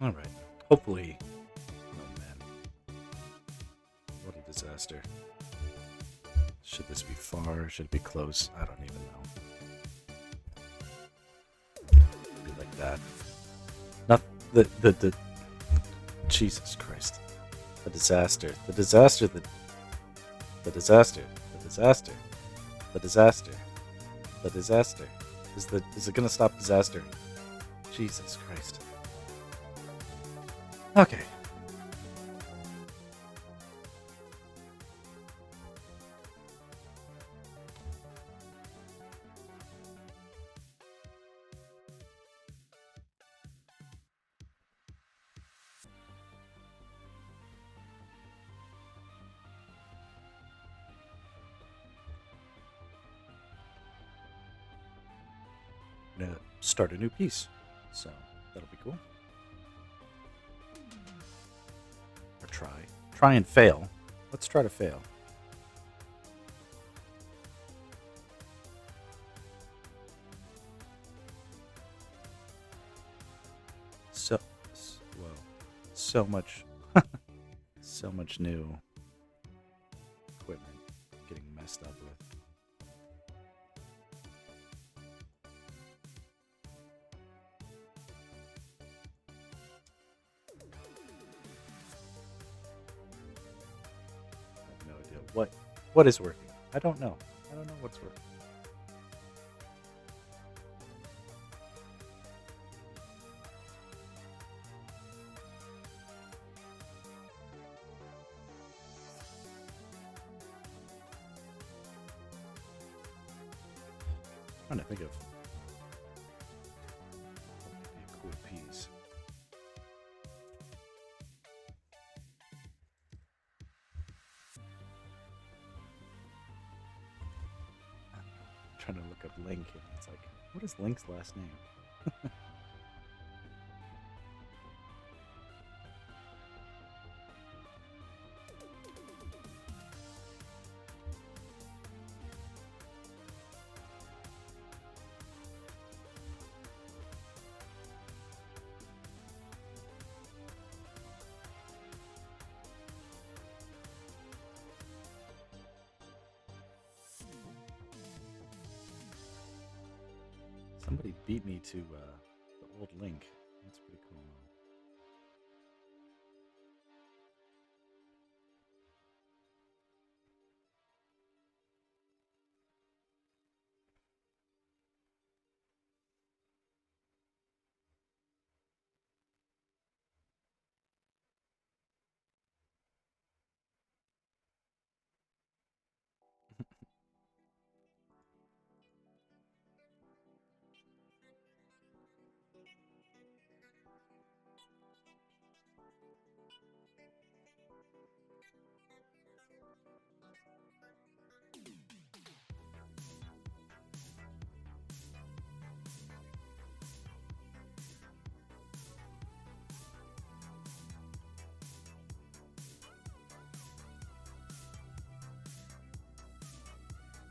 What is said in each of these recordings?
All right. Hopefully. Oh man, what a disaster. Should this be far? Should it be close? I don't even know. Be like that. Not the Jesus Christ. The disaster. The disaster. The disaster. The disaster. The disaster. The disaster. Is it gonna stop disaster? Jesus Christ. Okay. I'm gonna start a new piece. So that'll be cool. Or try. Try and fail. Let's try to fail. So, well, so much, so much new equipment getting messed up with. I have no idea what is working. I don't know. I don't know what's working. I'm trying to think of what would be a cool piece. I'm trying to look up Link, and it's like, what is Link's last name? Somebody beat me to the old Link. That's pretty cool.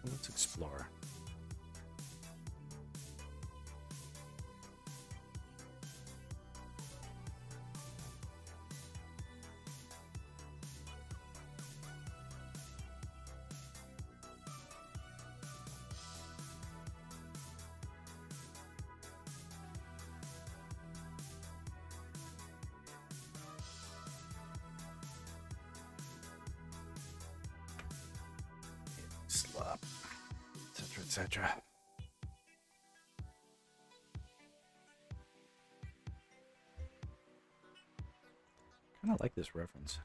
Well, let's explore. Slop, etc., etc. Kind of like this reference.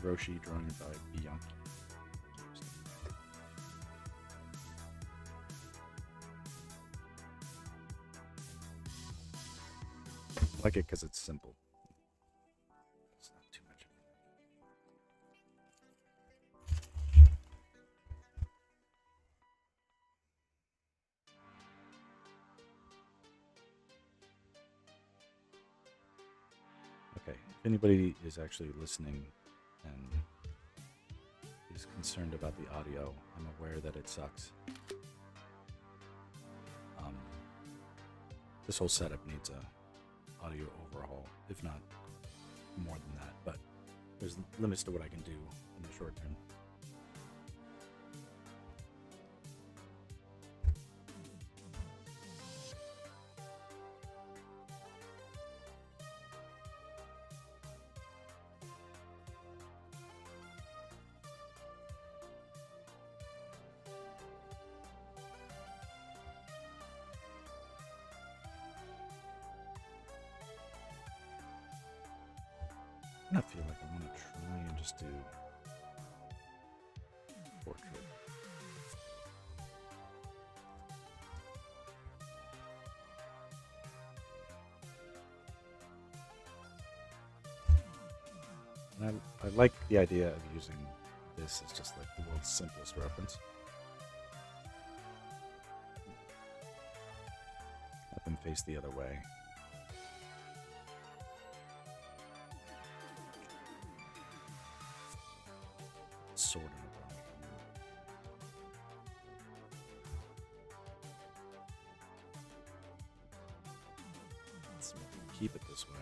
Hiroshi, drawn by Bianchi. like it because it's simple. It's not too much of it. Okay, if anybody is actually listening and is concerned about the audio, I'm aware that it sucks. This whole setup needs a audio overhaul, if not more than that, but there's limits to what I can do in the short term. I feel like I want to try and just do portrait. And I like the idea of using this as just like the world's simplest reference. Have them face the other way. Sword in the back. Let's keep it this way.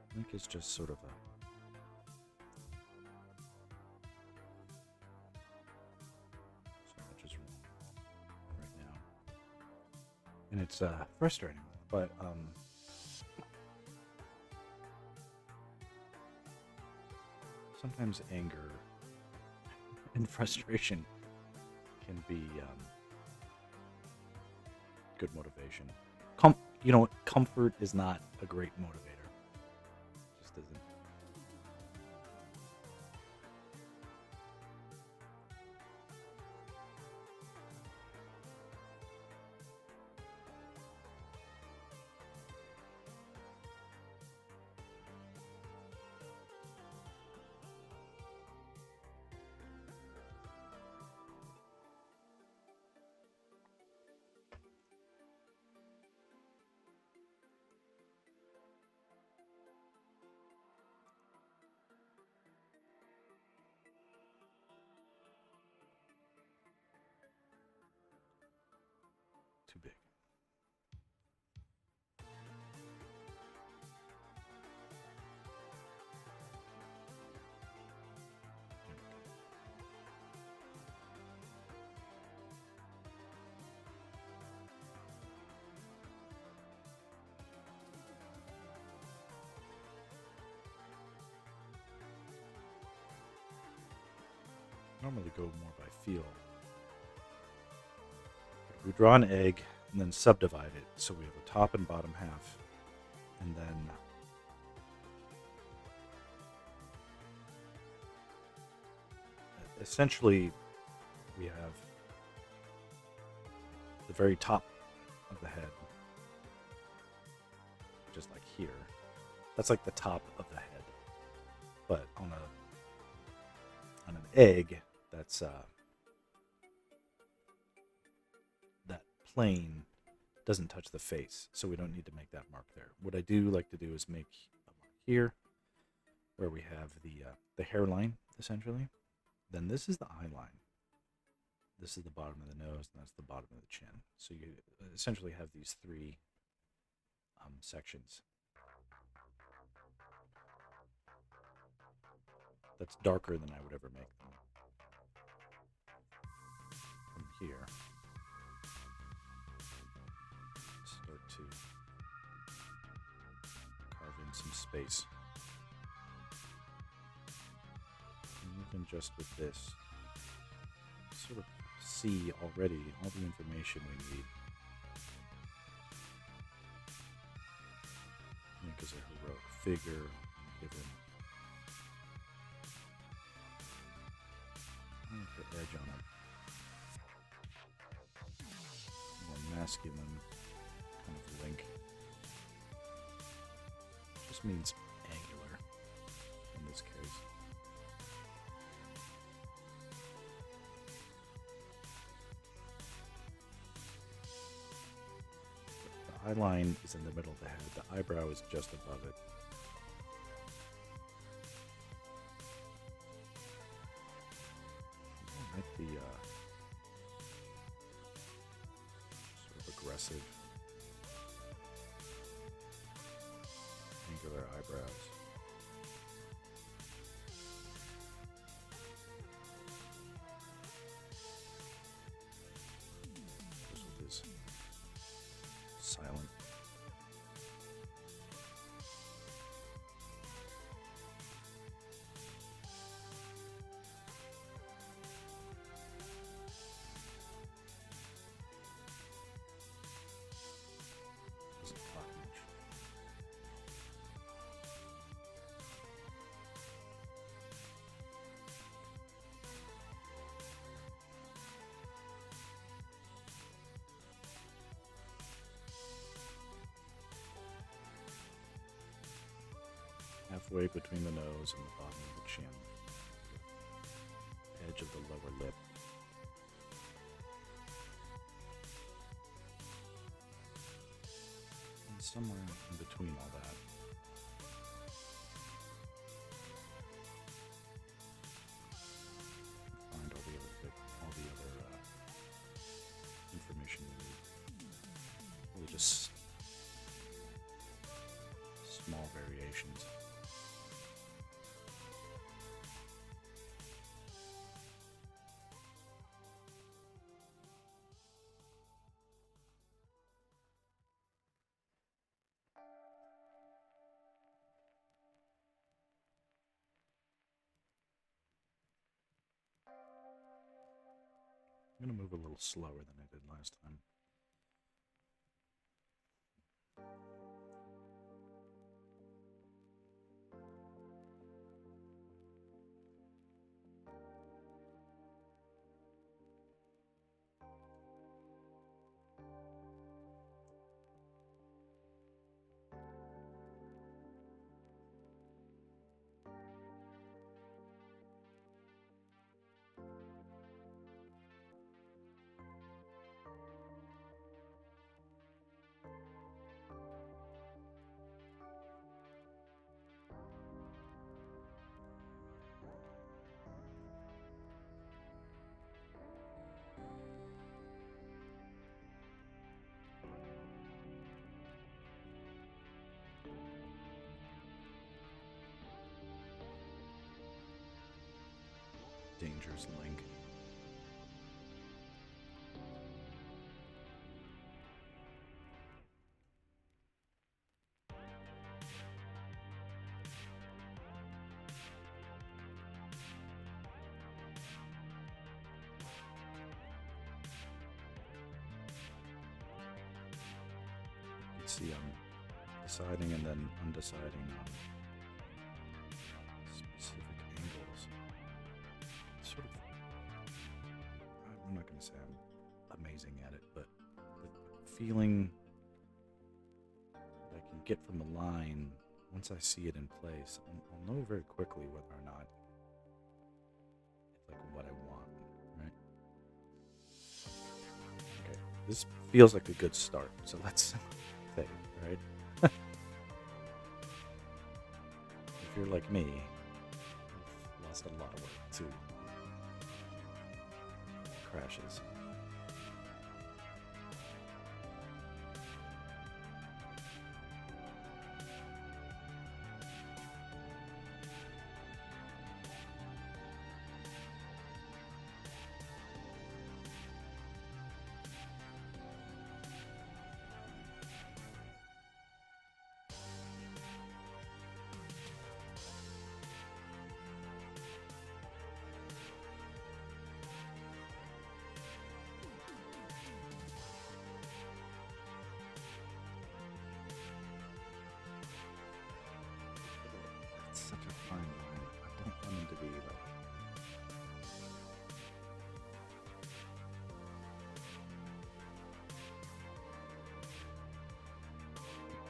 I think it's just sort of a so much is wrong right now, and it's frustrating. But sometimes anger and frustration can be good motivation. Comfort is not a great motivator. It just isn't. normally go more by feel. But we draw an egg and then subdivide it. So we have a top and bottom half. And then essentially we have the very top of the head, just like here. That's like the top of the head. But on an egg, that's that plane doesn't touch the face, so we don't need to make that mark there. What I do like to do is make a mark here, where we have the hairline essentially. Then this is the eye line. This is the bottom of the nose, and that's the bottom of the chin. So you essentially have these three sections. That's darker than I would ever make them. From here, start to carve in some space. And even just with this, sort of see already all the information we need. Because a heroic figure, given the edge on it, more masculine kind of link. Just means angular in this case. The eye line is in the middle of the head. The eyebrow is just above it. The sort of aggressive, angular eyebrows. This with his silent. Halfway between the nose and the bottom of the chin, the edge of the lower lip. And somewhere in between all that, find all the other information we need. Really just small variations. I'm going to move a little slower than I did last time. Dangerous link. see, I'm deciding and then undeciding on specific angles. It's sort of, I'm not going to say I'm amazing at it, but the feeling that I can get from the line, once I see it in place, I'll know very quickly whether or not it's like what I want, right? Okay, this feels like a good start, so let's save, right? If you're like me, you've lost a lot of work to crashes. It's such a fine line. I don't want him to be like.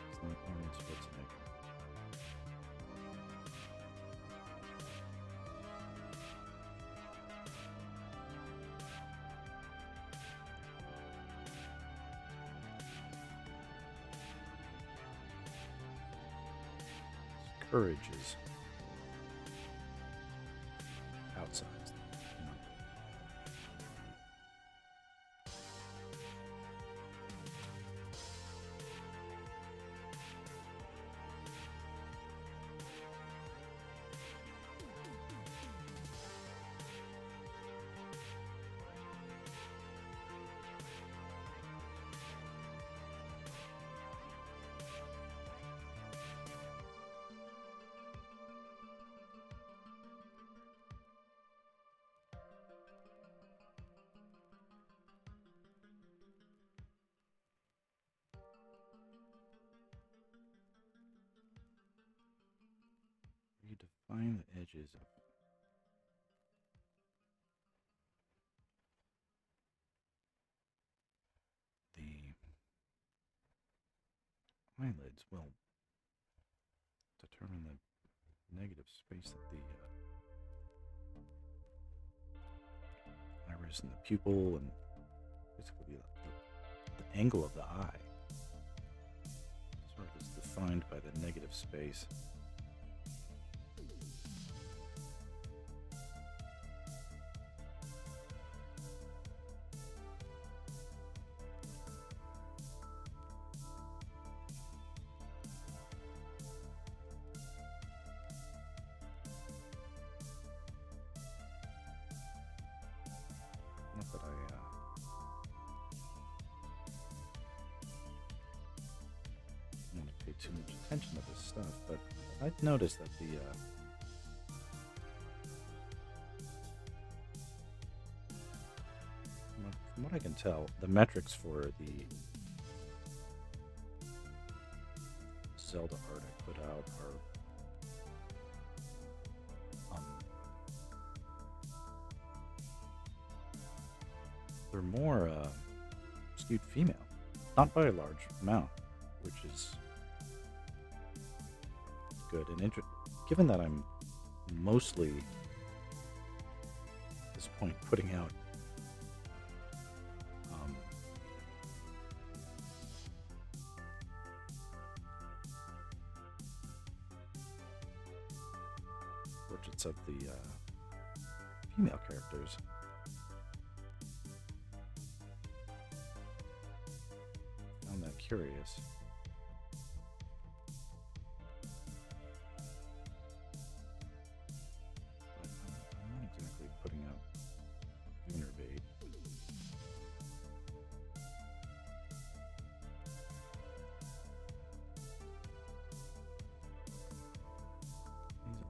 It's not Arnold Schwarzenegger. Courage is outsized, you know. You define the edges of the eyelids will determine the negative space that the iris and the pupil and basically the angle of the eye sort of is defined by the negative space. Not that I want to pay too much attention to this stuff, but I've noticed that from what I can tell, the metrics for the Zelda art I put out are they're more skewed female, not by a large amount, which is good and given that I'm mostly at this point putting out portraits of the female characters. Found that curious. But I'm not exactly putting out lunar bait.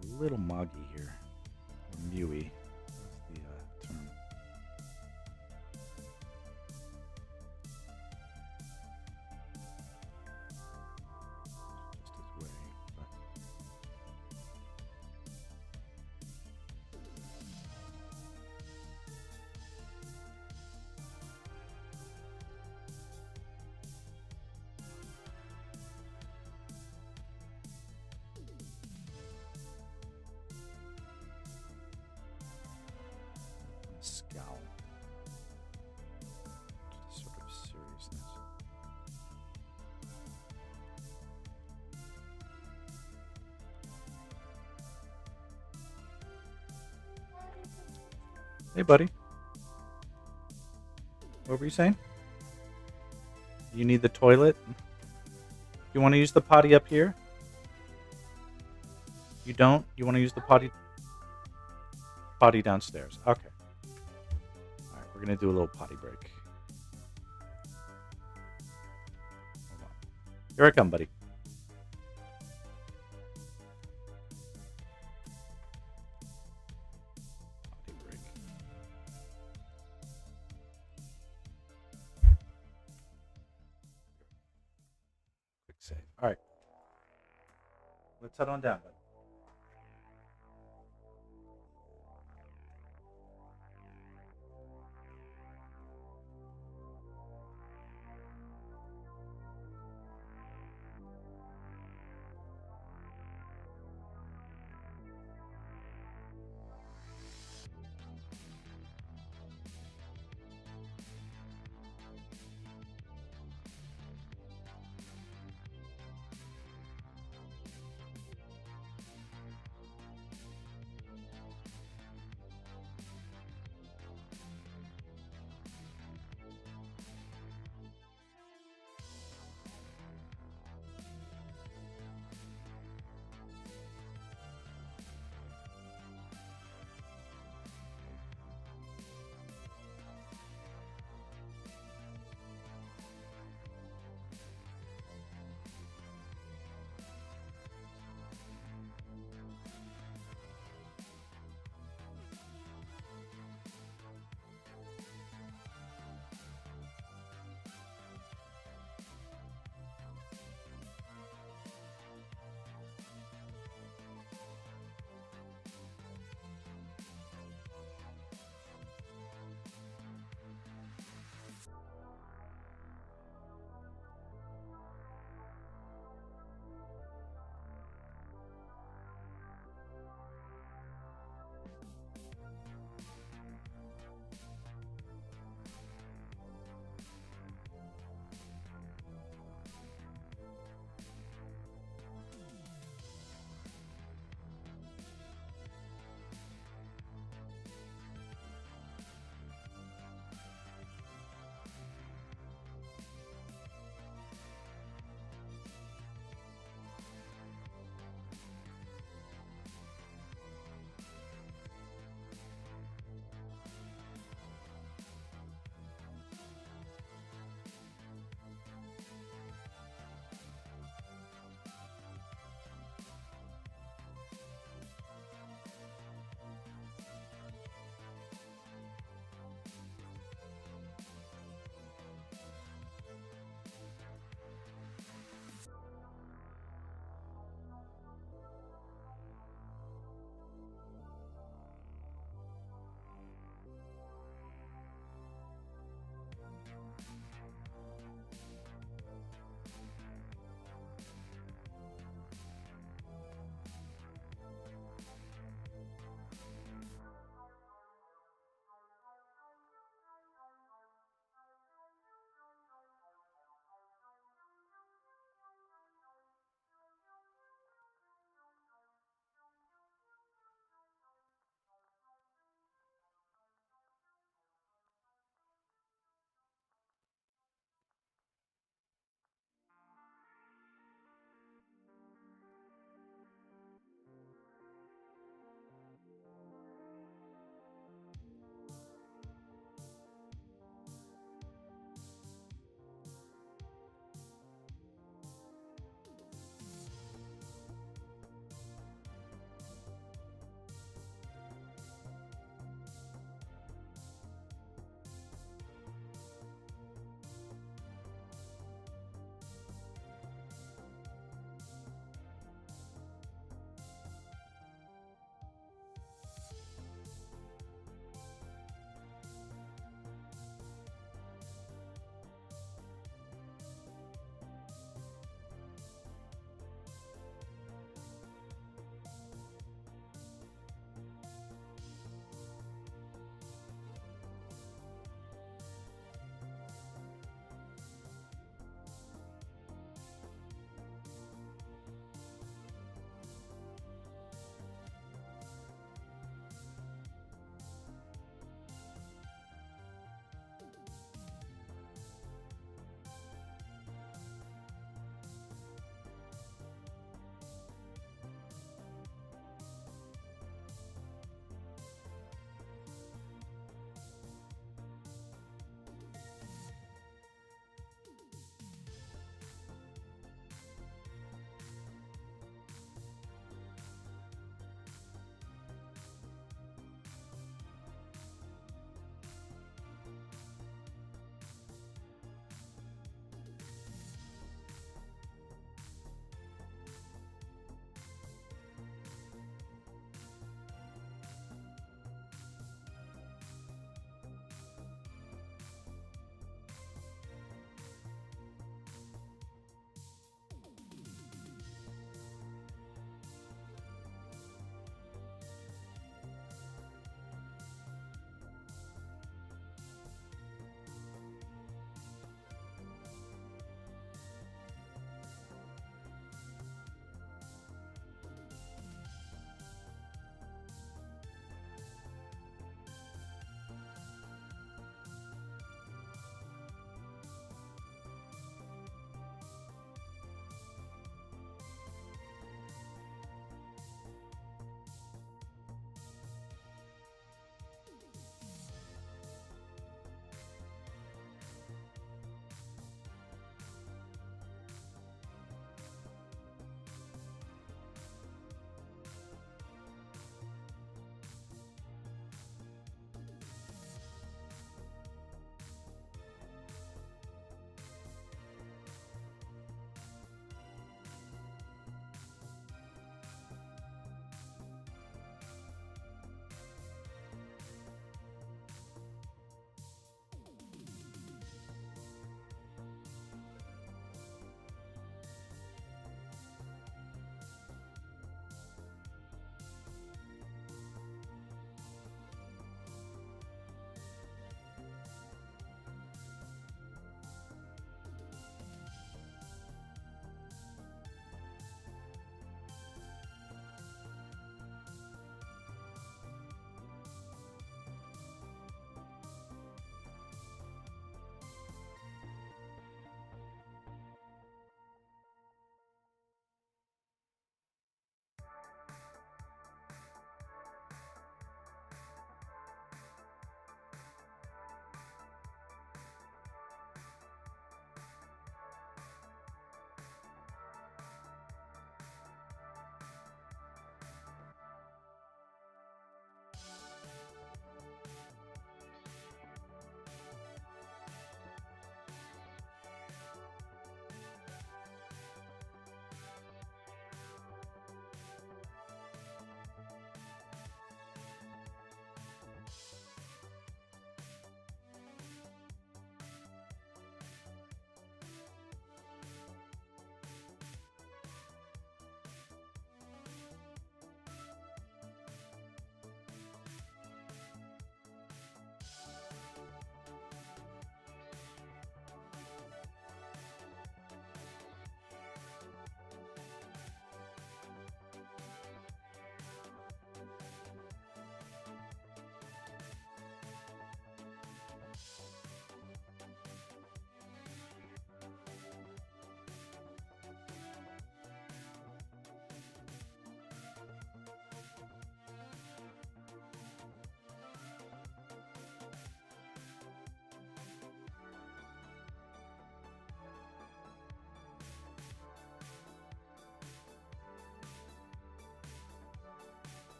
He's a little moggy here. Or mewy. That's the term. Hey, buddy. What were you saying? You need the toilet? You want to use the potty up here? You don't? You want to use the potty downstairs? Okay. All right, we're gonna do a little potty break. Hold on. Here I come, buddy. Potty break. Quick save. All right. Let's head on down, buddy.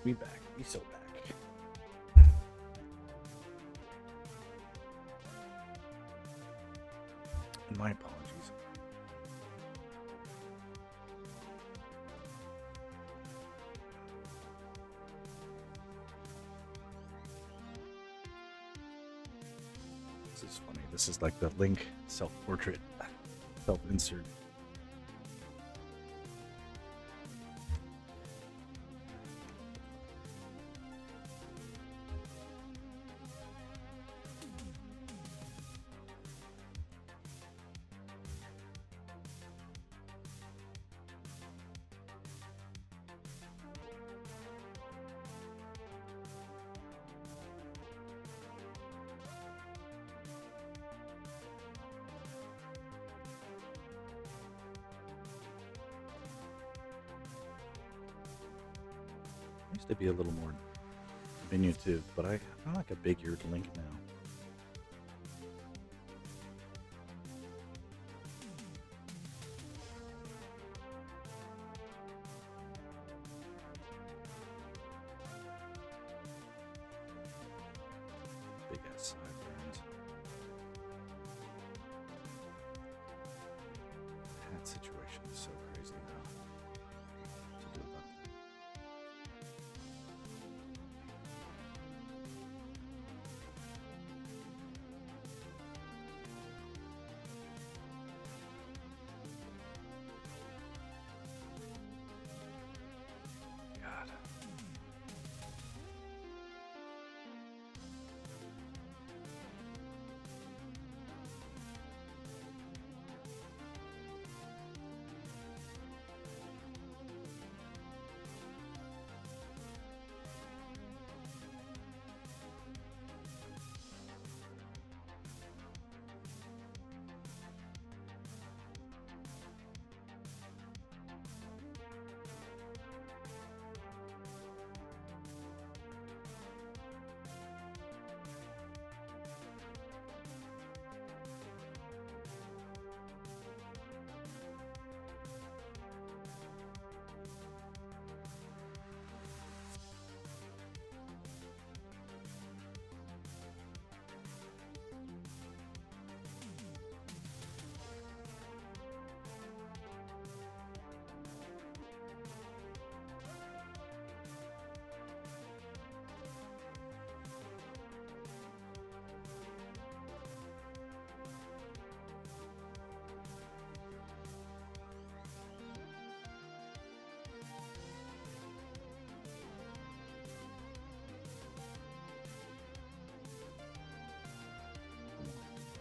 We back. We so back. And my apologies. This is funny. This is like the Link self-portrait, self-insert. Used to be a little more diminutive, but I like a big eared Link now. Big ass sideburns. That situation is so crazy now. What to do about that? God.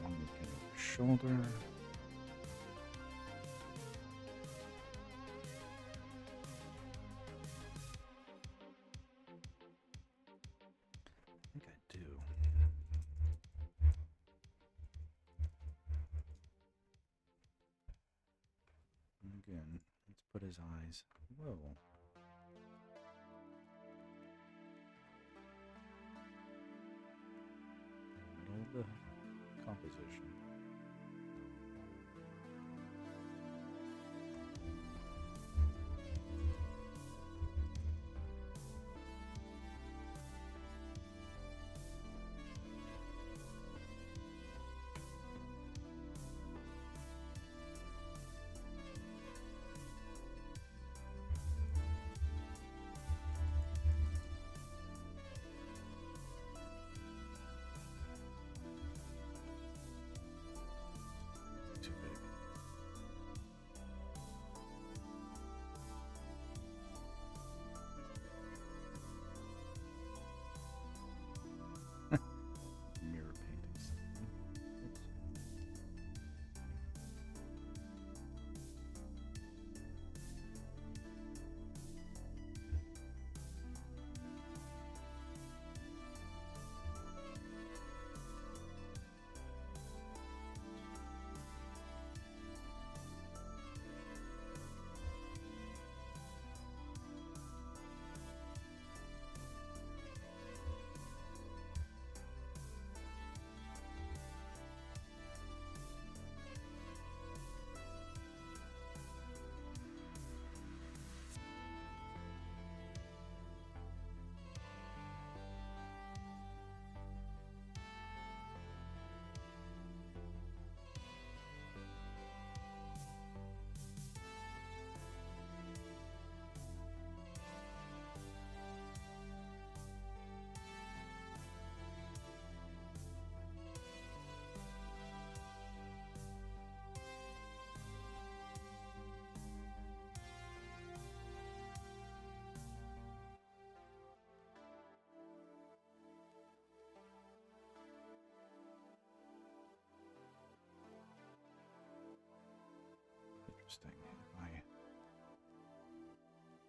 One looking over his shoulder. I think I do. And again, let's put his eyes. Whoa. Middle of the composition.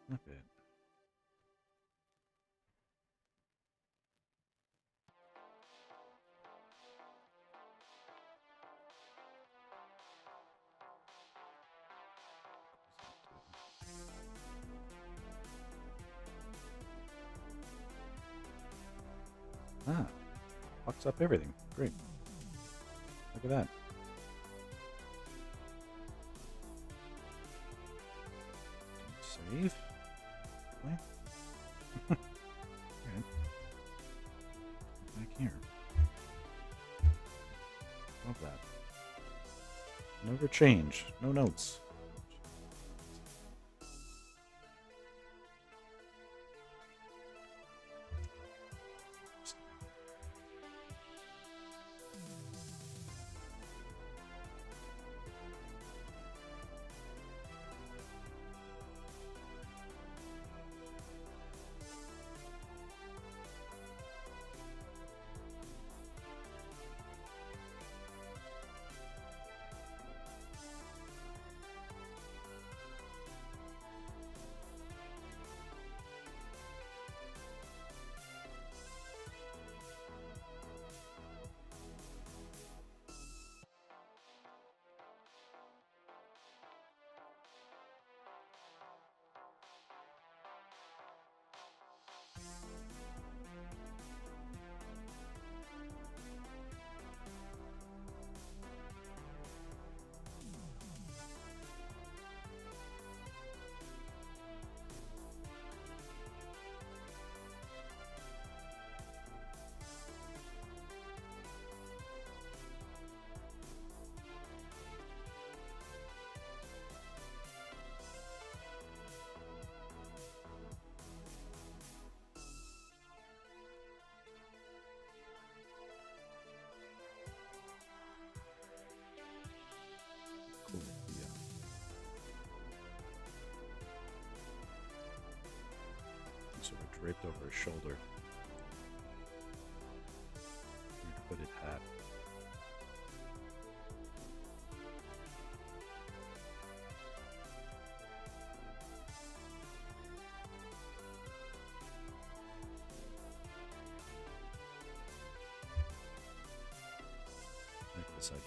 Not bad. Ah, fucks up everything. Great. Look at that. Save. Okay. Alright. Back here. Love that. Never change. No notes. Cool. Yeah. Sort of draped over his shoulder. Hooded hat. I like this idea.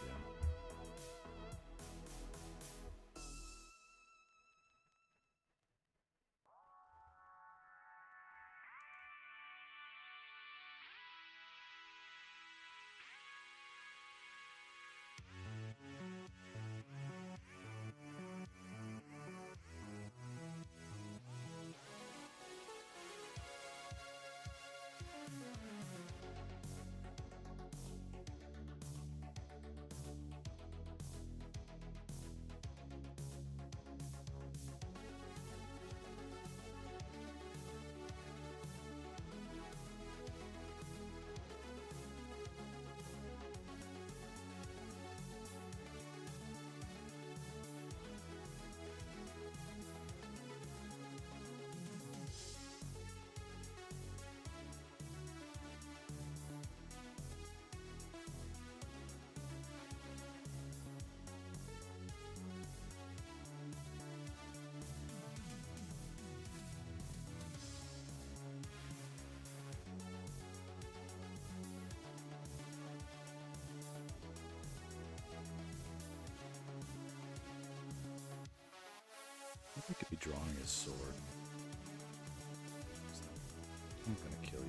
I could be drawing his sword. I'm gonna kill you.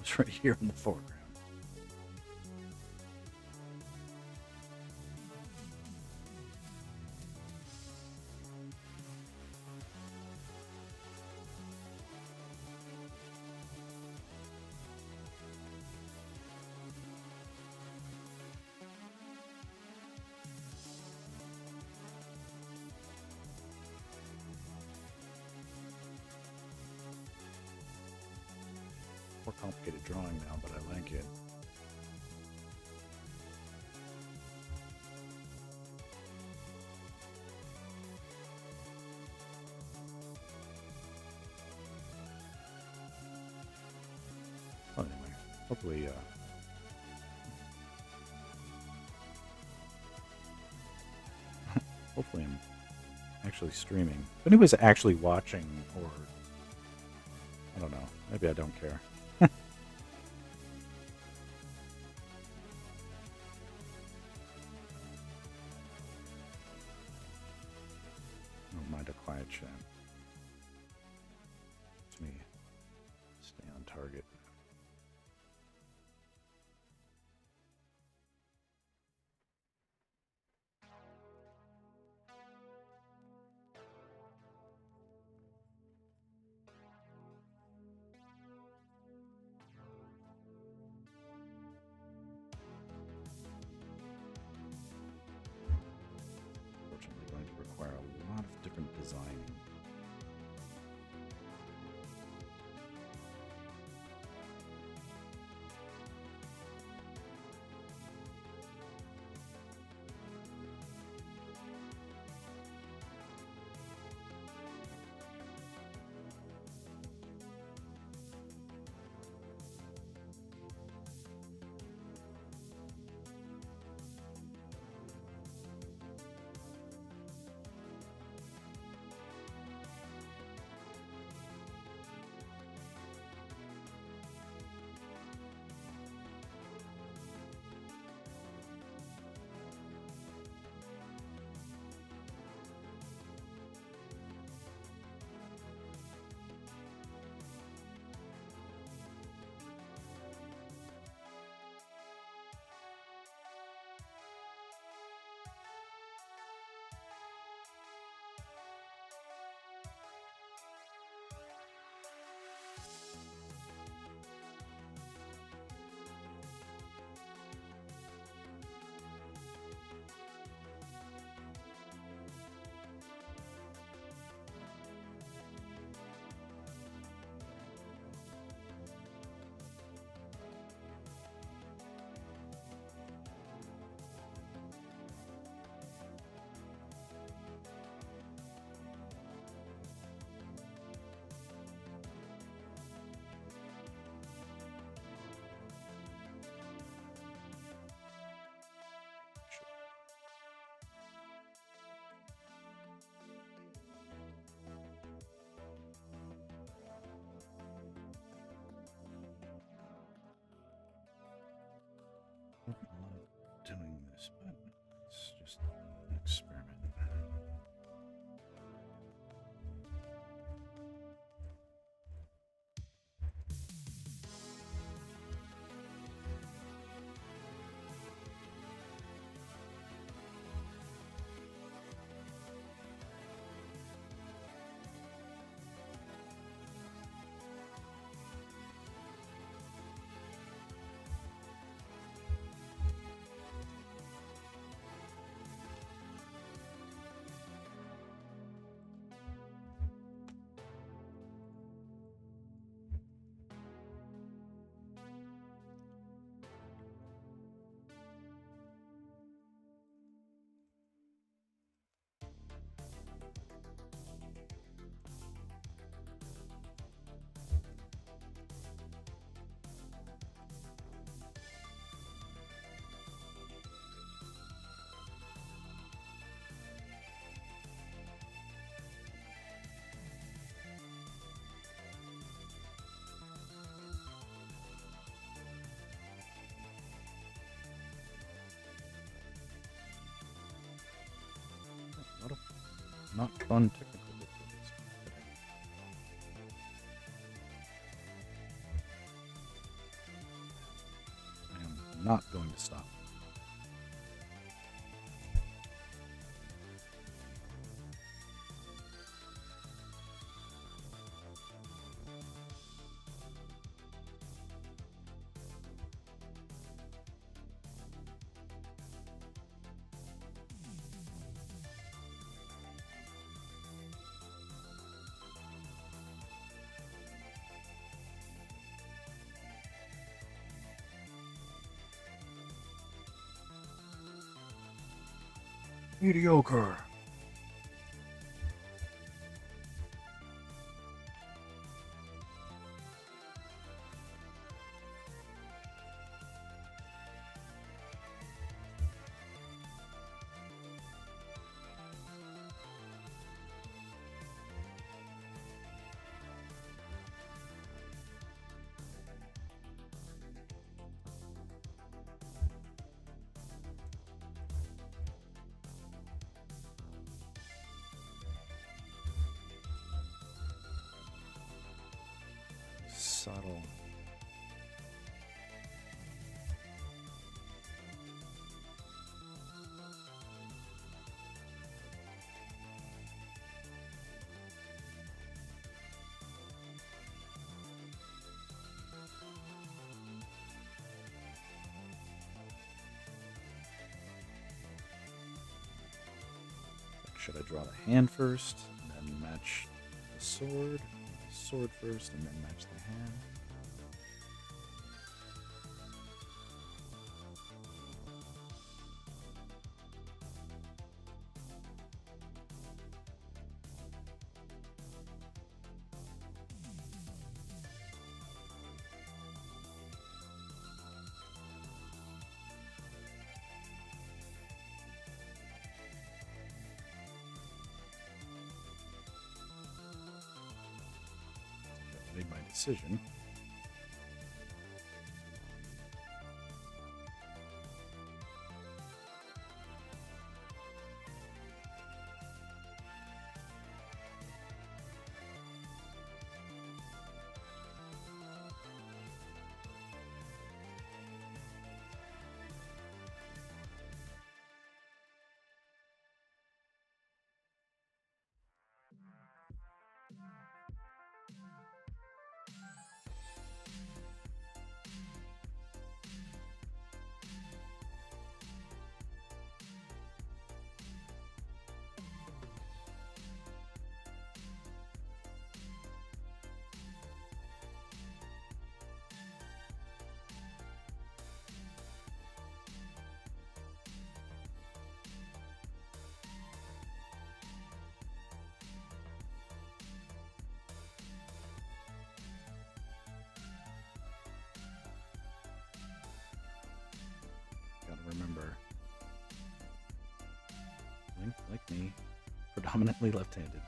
It's right here in the foreground. More complicated drawing now, but I like it. Well, anyway, hopefully, hopefully I'm actually streaming. If anybody's actually watching, or I don't know, maybe I don't care. Don't mind a quiet chat. It's me. Stay on target. Unfortunately, going to require a lot of different designing. I don't love doing this, but it's just an experiment. A lot of not fun technical difficulties today. not going to stop. Mediocre. Subtle. Should I draw the hand first, and then match the sword? Sword first, and then match the hand. Made my decision. Gotta remember, Link, like me, predominantly left-handed.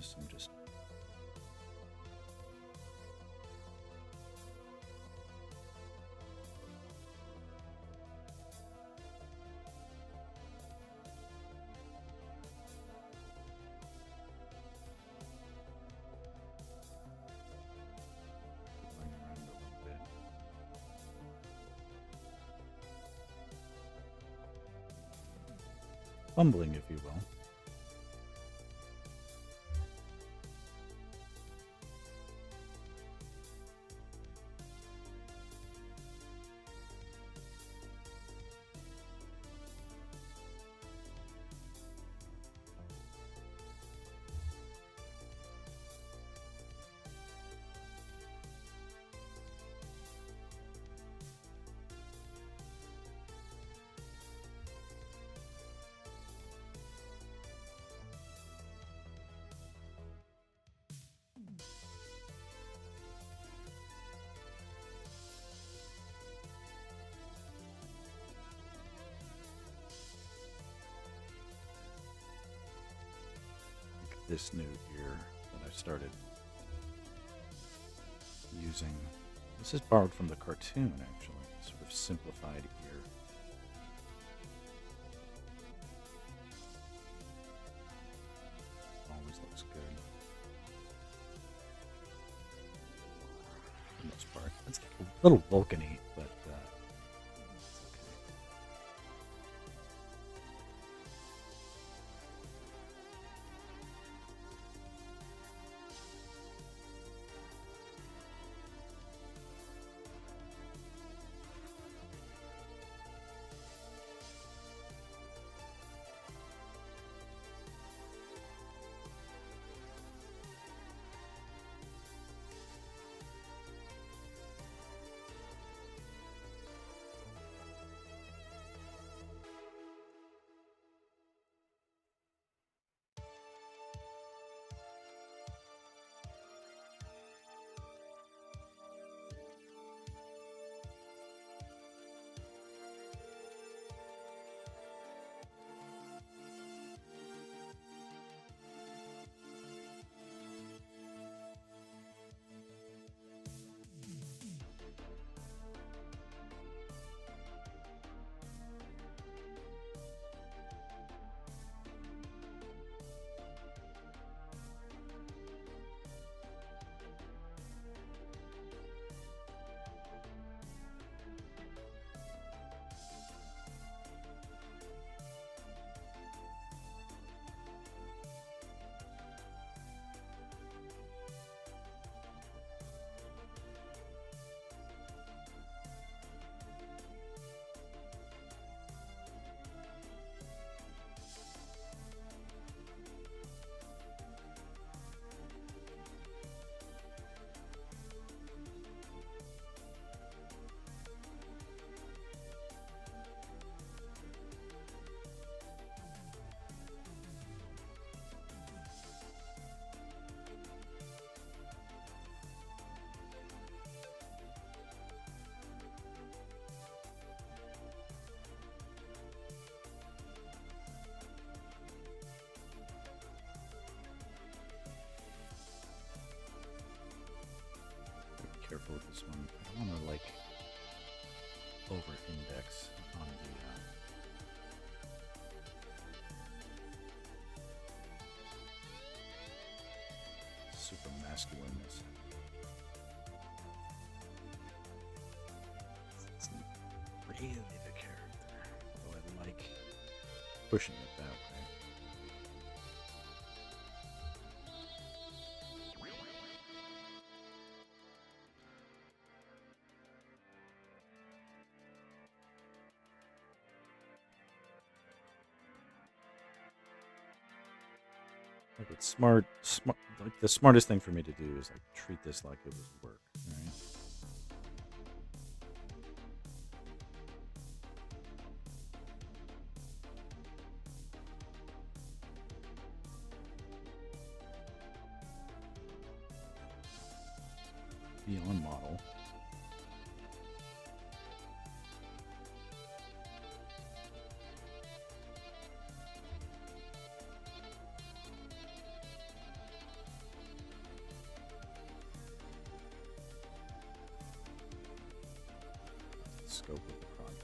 this. I'm just... playing around a little bit. Fumbling, if you will. This new ear that I started using. This is borrowed from the cartoon, actually. Sort of simplified ear. Always looks good. For the most part. It's like a little Vulcan-y, but it's okay. Careful with this one. I don't want to like over-index on the super masculineness. It's not really the character, although I like pushing it that way. Like it's smart. Like the smartest thing for me to do is like treat this like it was work, right? Beyond model. scope of the project.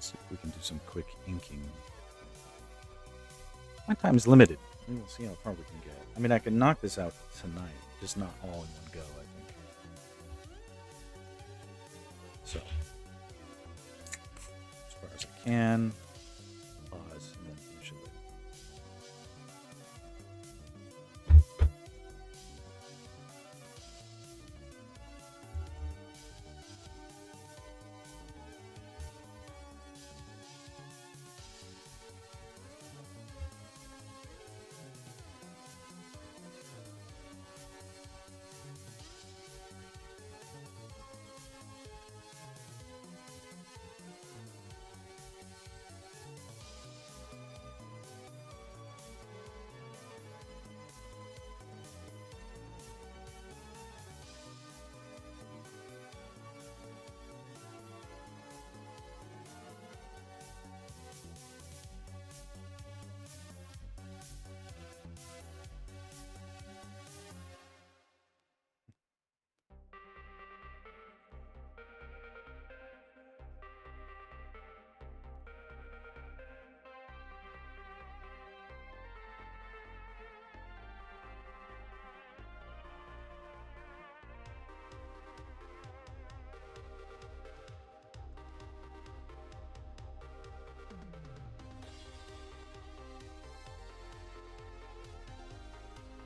See if we can do some quick inking. My time is limited. We'll see how far we can get. I mean, I can knock this out tonight, just not all in one go, I think. So, as far as I can, pause, and then finish it later.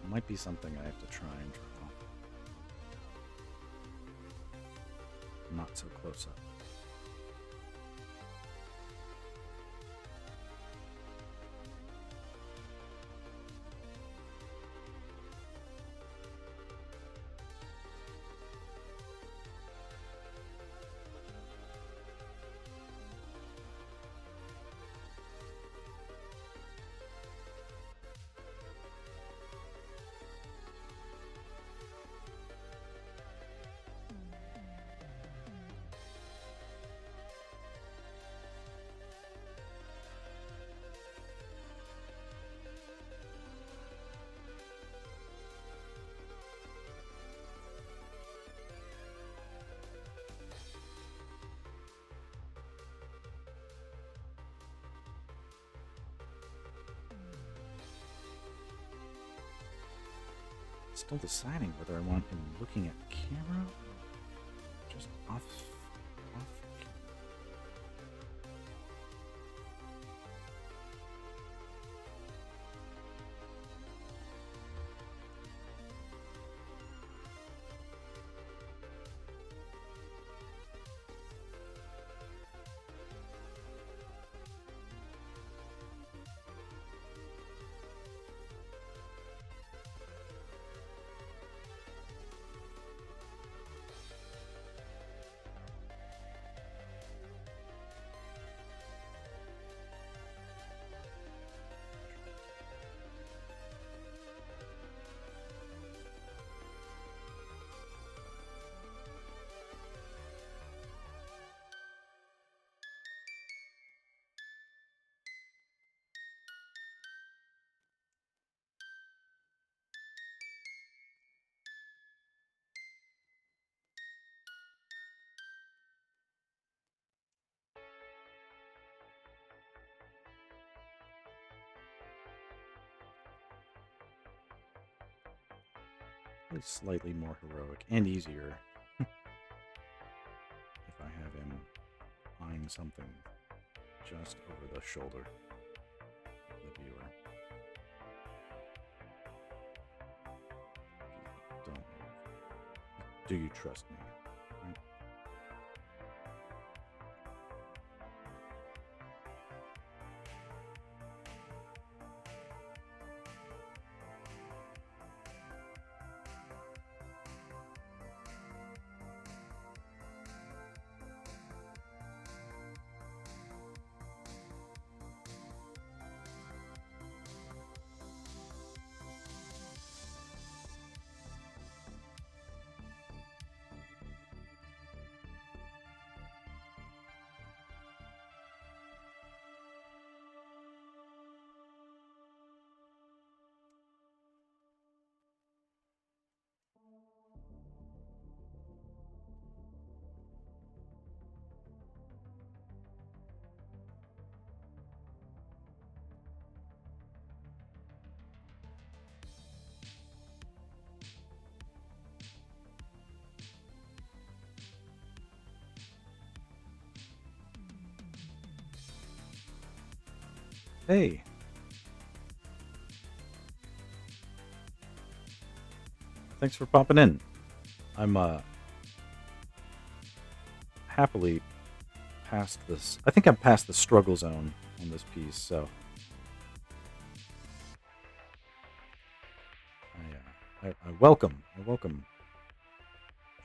Might be something I have to try and draw. Not so close up. Still deciding whether I want him looking at camera or just off. Slightly more heroic and easier if I have him eyeing something just over the shoulder of the viewer. Don't move. Do you trust me? Right? Hey. Thanks for popping in. I'm happily past this. I think I'm past the struggle zone on this piece, so I welcome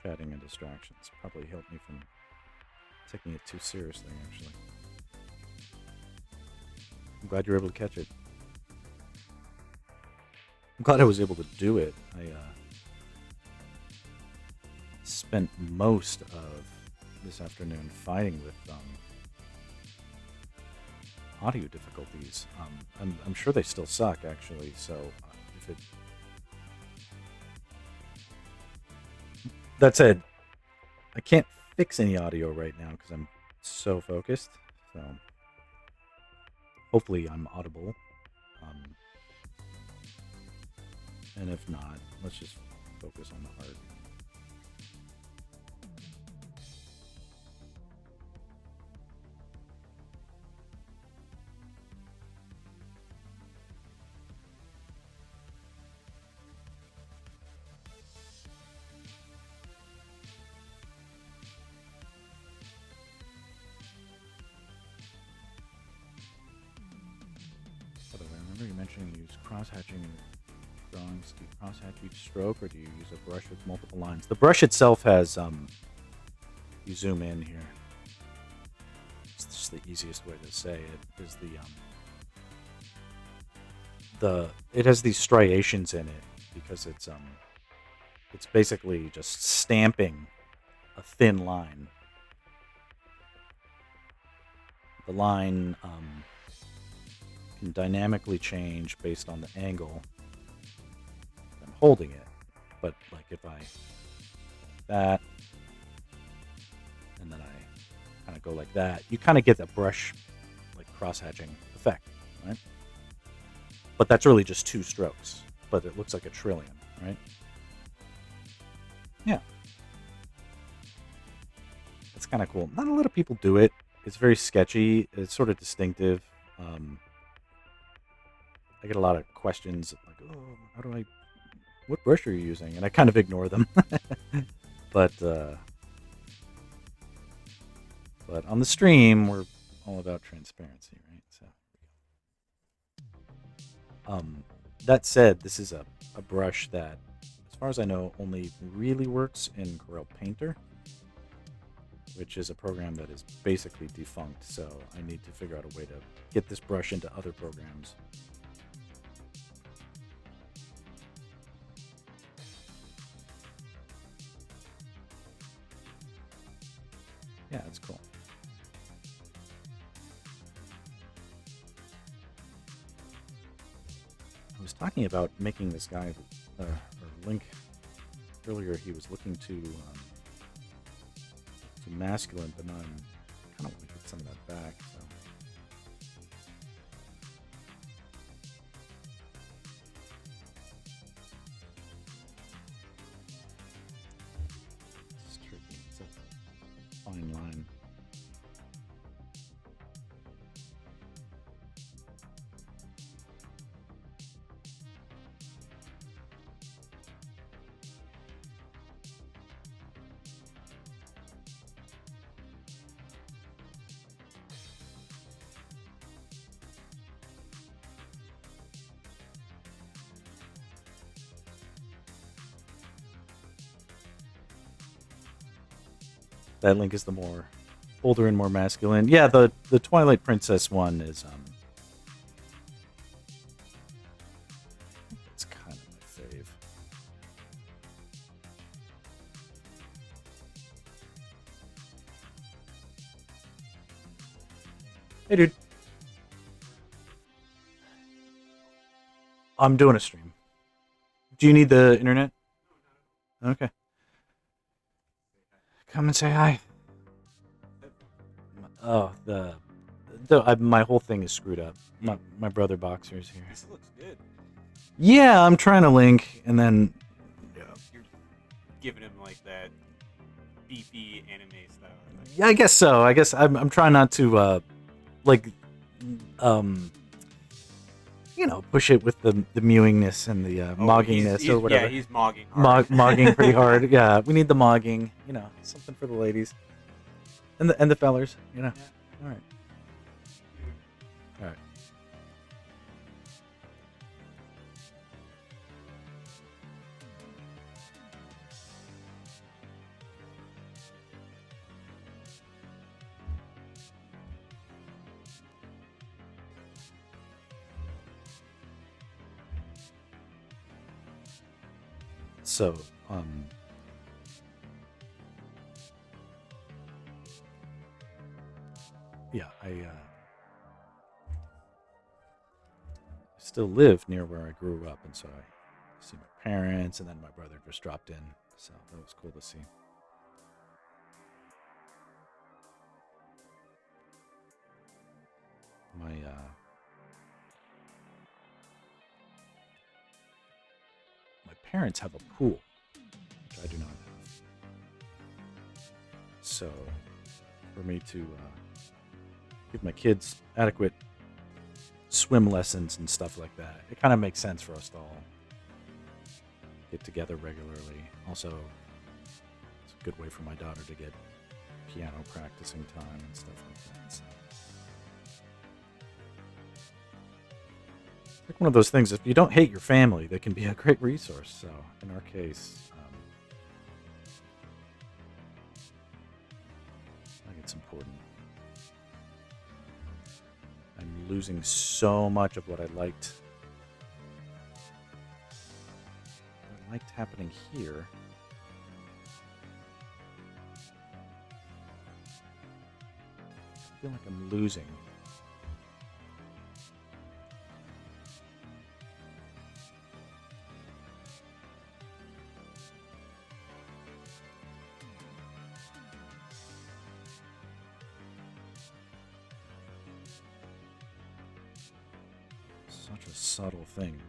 chatting and distractions. Probably helped me from taking it too seriously, actually. I'm glad you were able to catch it. I'm glad I was able to do it. I spent most of this afternoon fighting with audio difficulties. I'm sure they still suck, actually. So if it that said, I can't fix any audio right now because I'm so focused. So hopefully I'm audible. And if not, let's just focus on the art. By the way, I remember you mentioning you use cross-hatching drawings. Do you cross-hatch each stroke, or do you use a brush with multiple lines? The brush itself has, you zoom in here. It's just the easiest way to say it, is it has these striations in it because it's basically just stamping a thin line. The line can dynamically change based on the angle I'm holding it. But like if I that and then I kind of go like that, you kind of get that brush like cross-hatching effect, right? But that's really just two strokes, but it looks like a trillion, right? Yeah. It's kind of cool. Not a lot of people do it. It's very sketchy. It's sort of distinctive. Um, I get a lot of questions like, "Oh, how do I? What brush are you using?" And I kind of ignore them. but but on the stream, we're all about transparency, right? So, that said, this is a brush that, as far as I know, only really works in Corel Painter, which is a program that is basically defunct. So I need to figure out a way to get this brush into other programs. Yeah, it's cool. I was talking about making this guy, or Link, earlier. He was looking to masculine, but now I'm kind of want to get some of that back. So. It's tricky. It's a fine line. That Link is the more older and more masculine. Yeah, the Twilight Princess one is it's kind of my fave. Hey, dude. I'm doing a stream. Do you need the internet? Okay. Come and say hi. Oh, my whole thing is screwed up. My brother Boxer's here. This looks good. Yeah, I'm trying to link, and then You're giving him like that beefy anime style. yeah, I guess so. I guess I'm trying not to like push it with the mewingness and the moggingness or whatever. Yeah, he's mogging hard. Mogging pretty hard. Yeah, we need the mogging. Something for the ladies and the fellers. Yeah. All right. All right. So, yeah, I still live near where I grew up, and so I see my parents, and then my brother just dropped in, so that was cool to see. My parents have a pool, which I do not have. So, for me to give my kids adequate swim lessons and stuff like that, it kind of makes sense for us to all get together regularly. Also, it's a good way for my daughter to get piano practicing time and stuff like that. So. It's like one of those things, if you don't hate your family, they can be a great resource. So, in our case, I think it's important. I'm losing so much of what I liked. What I liked happening here. I feel like I'm losing. Such a subtle thing.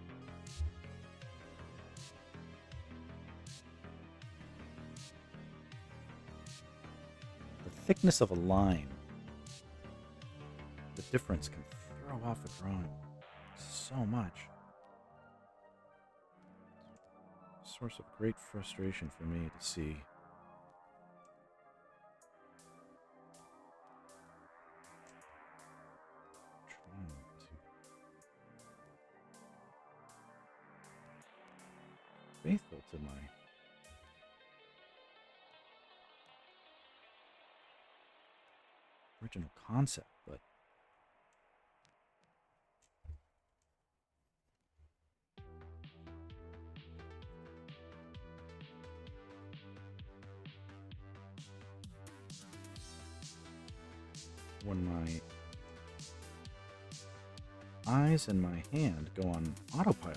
thickness of a line, the difference can throw off a drawing so much. Source of great frustration for me to see. Faithful to my original concept, but when my eyes and my hand go on autopilot,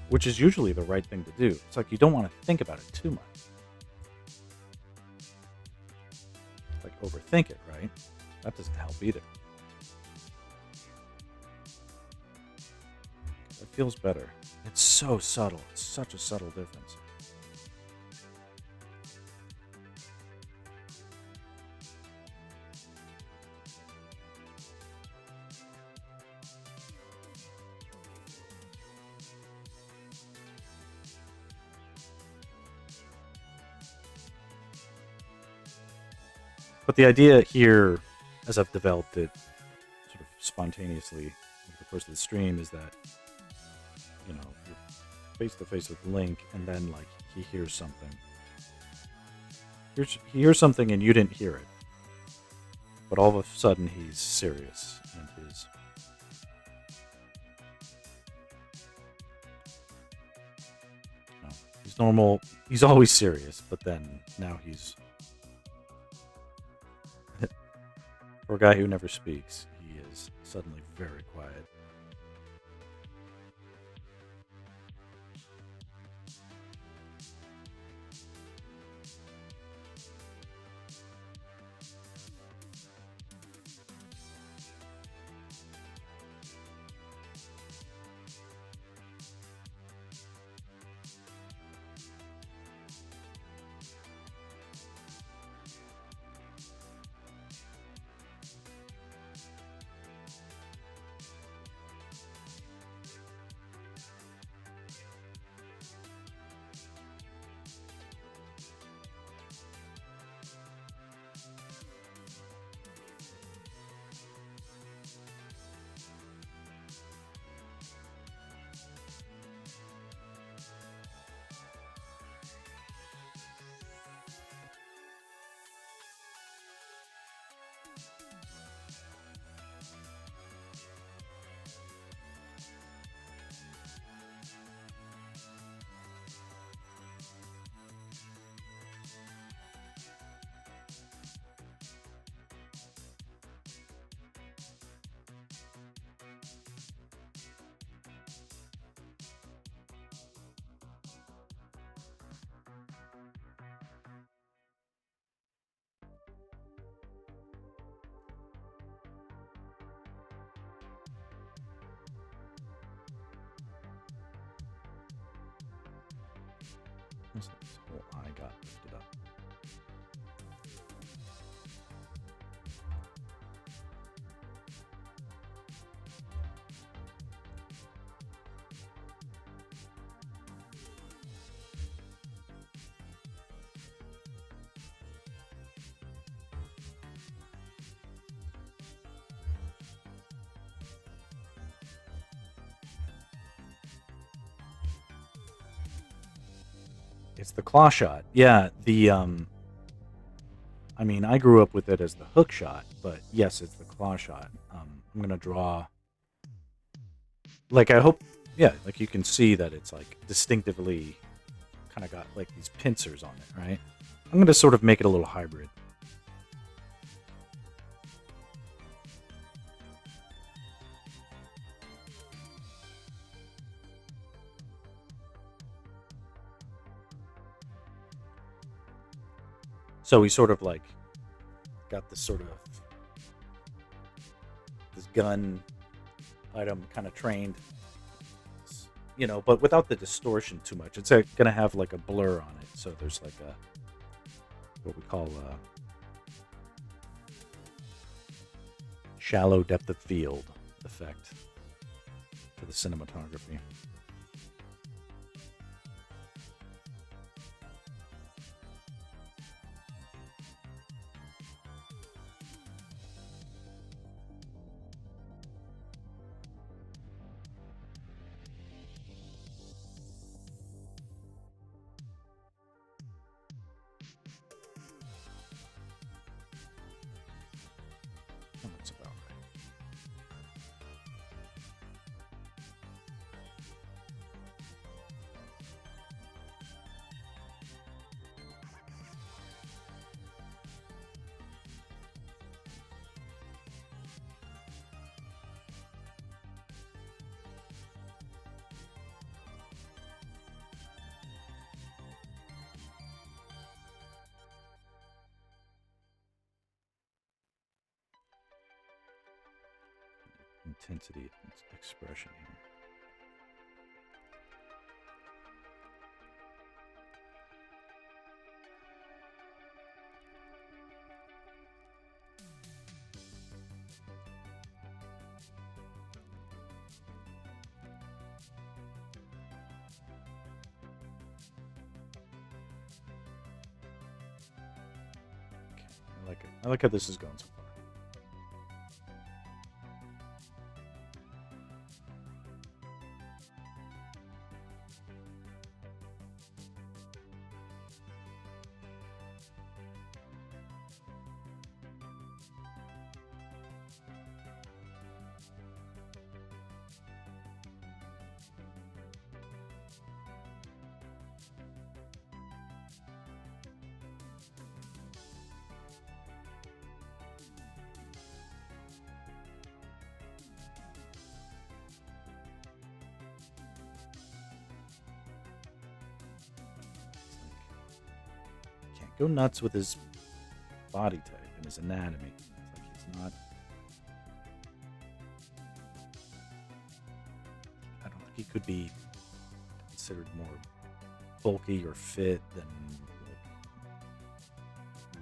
which is usually the right thing to do. It's like you don't want to think about it too much. Like overthink it, right? That doesn't help either. It feels better. It's so subtle. It's such a subtle difference. But the idea here, as I've developed it sort of spontaneously over the course of the stream, is that, you know, you're face to face with Link, and then, like, he hears something. He hears something and you didn't hear it. But all of a sudden he's serious, and his he's normal. He's always serious, but then now he's for a guy who never speaks, he is suddenly very quiet. This whole eye got lifted up. It's the claw shot. Yeah, I mean, I grew up with it as the hook shot, but yes, it's the claw shot. I'm gonna draw. Like, I hope, yeah, like you can see that it's like distinctively kind of got like these pincers on it, right? I'm gonna sort of make it a little hybrid. So he sort of like got this sort of this gun item kind of trained, you know, but without the distortion too much. It's going to have like a blur on it. So there's like a, what we call shallow depth of field effect for the cinematography. That's about right. Intensity expression here. Okay, I like it. I like how this is going so far. Can't go nuts with his body type and his anatomy. It's like he's not. I don't think he could be considered more bulky or fit than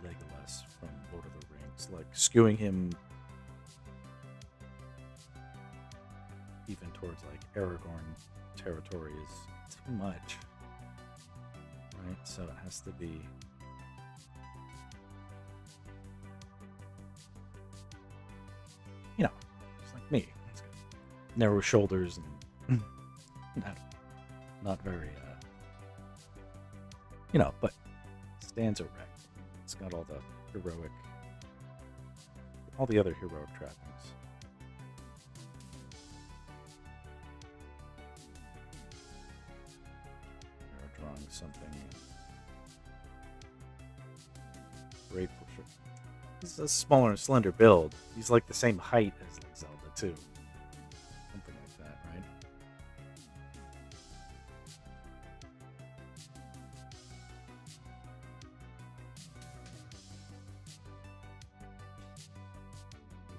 Legolas from Lord of the Rings. Like skewing him even towards like Aragorn territory is too much. Right? So it has to be. You know, just like me. He's got narrow shoulders and not very, but stands erect. It's got all the other heroic trappings. They're drawing something grateful for. He's a smaller and slender build. He's like the same height as like Zelda too. Something like that, right?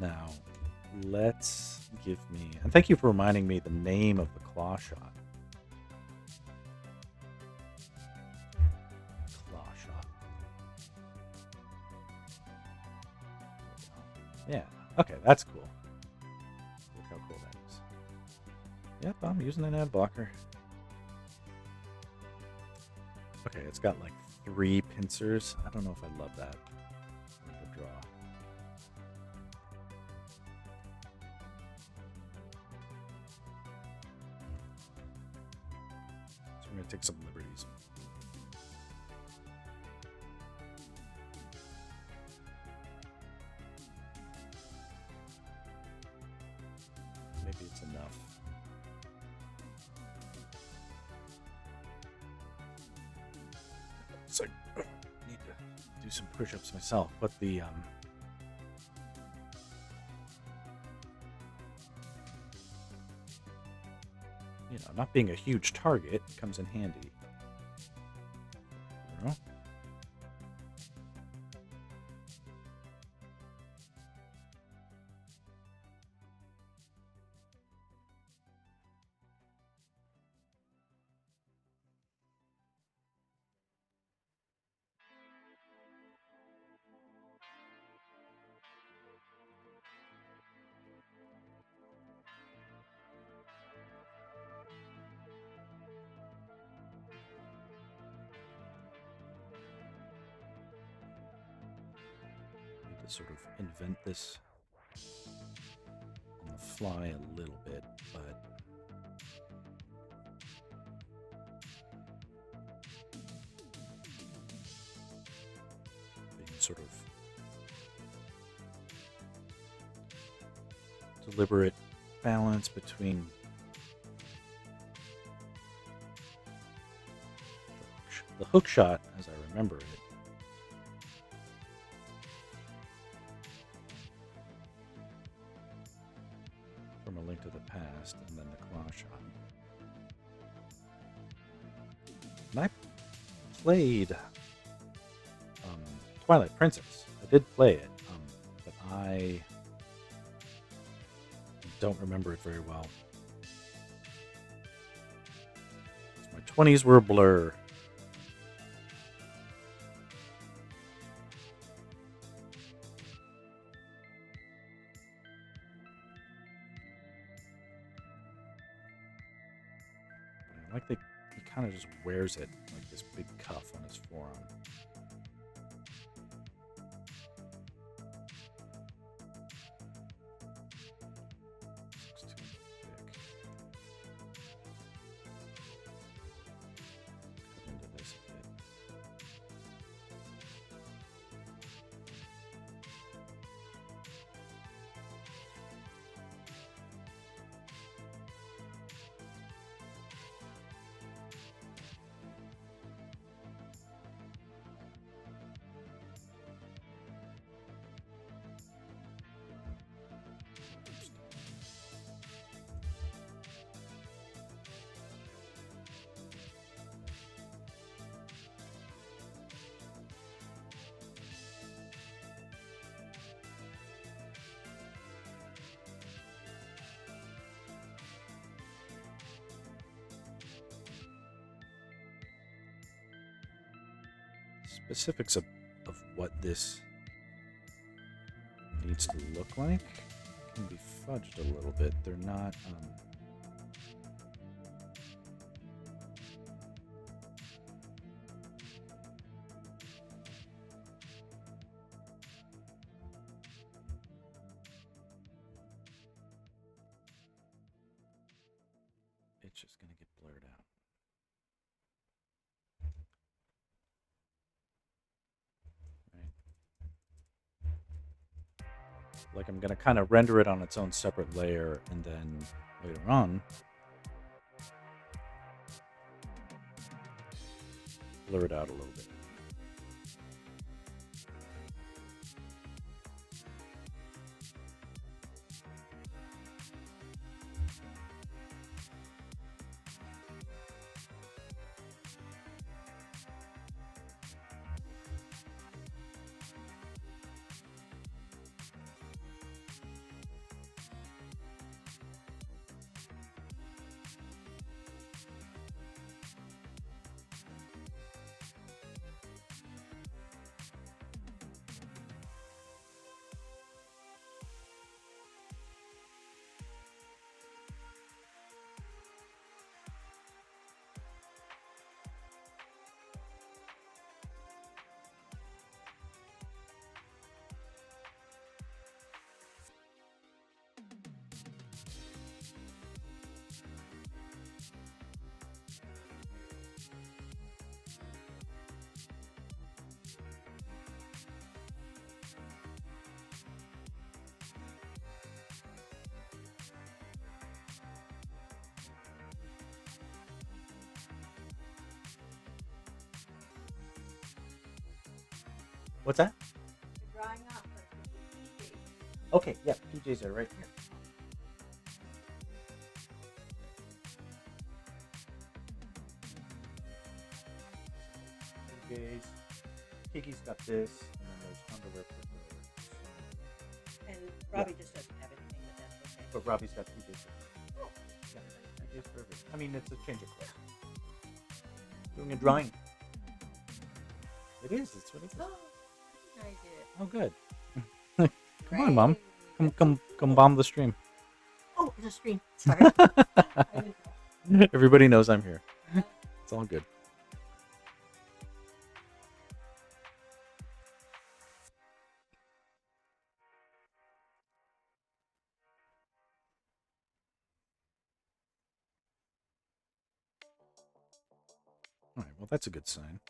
Now, let's give me... And thank you for reminding me the name of the claw shot. Claw shot. Yeah. Okay, that's cool. Look how cool that is. Yep, I'm using an ad blocker. Okay, it's got like 3 pincers. I don't know if I love that. To draw. So I'm going to take some liberties. Maybe it's enough. So I need to do some push-ups myself, but the not being a huge target comes in handy. You know? to sort of invent this on the fly a little bit, but being sort of deliberate balance between the hook shot, as I remember it, from A Link to the Past, and then the claw shot. And I played Twilight Princess. I did play it, but I don't remember it very well. My 20s were a blur. But I like that he kind of just wears it like this big cuff on his forearm. Specifics of what this needs to look like can be fudged a little bit. They're not it's just gonna get blurred out. Like I'm going to kind of render it on its own separate layer, and then later on blur it out a little bit. What's that? You're drying up like the PJs. Okay, yeah, PJs are right here. PJs. Kiki's got this, and then there's underwear for her. And Robbie just doesn't have anything, but that's okay. But Robbie's got PJs. Oh. Yeah, PJs for everything. I mean, it's a change of clothes. Doing a drawing. It is. It's what it is. Oh, I did. Oh, good. Come on, Mom. Come bomb the stream. Oh, it's a stream. Sorry. I didn't know. Everybody knows I'm here. It's all good. All right, well, that's a good sign.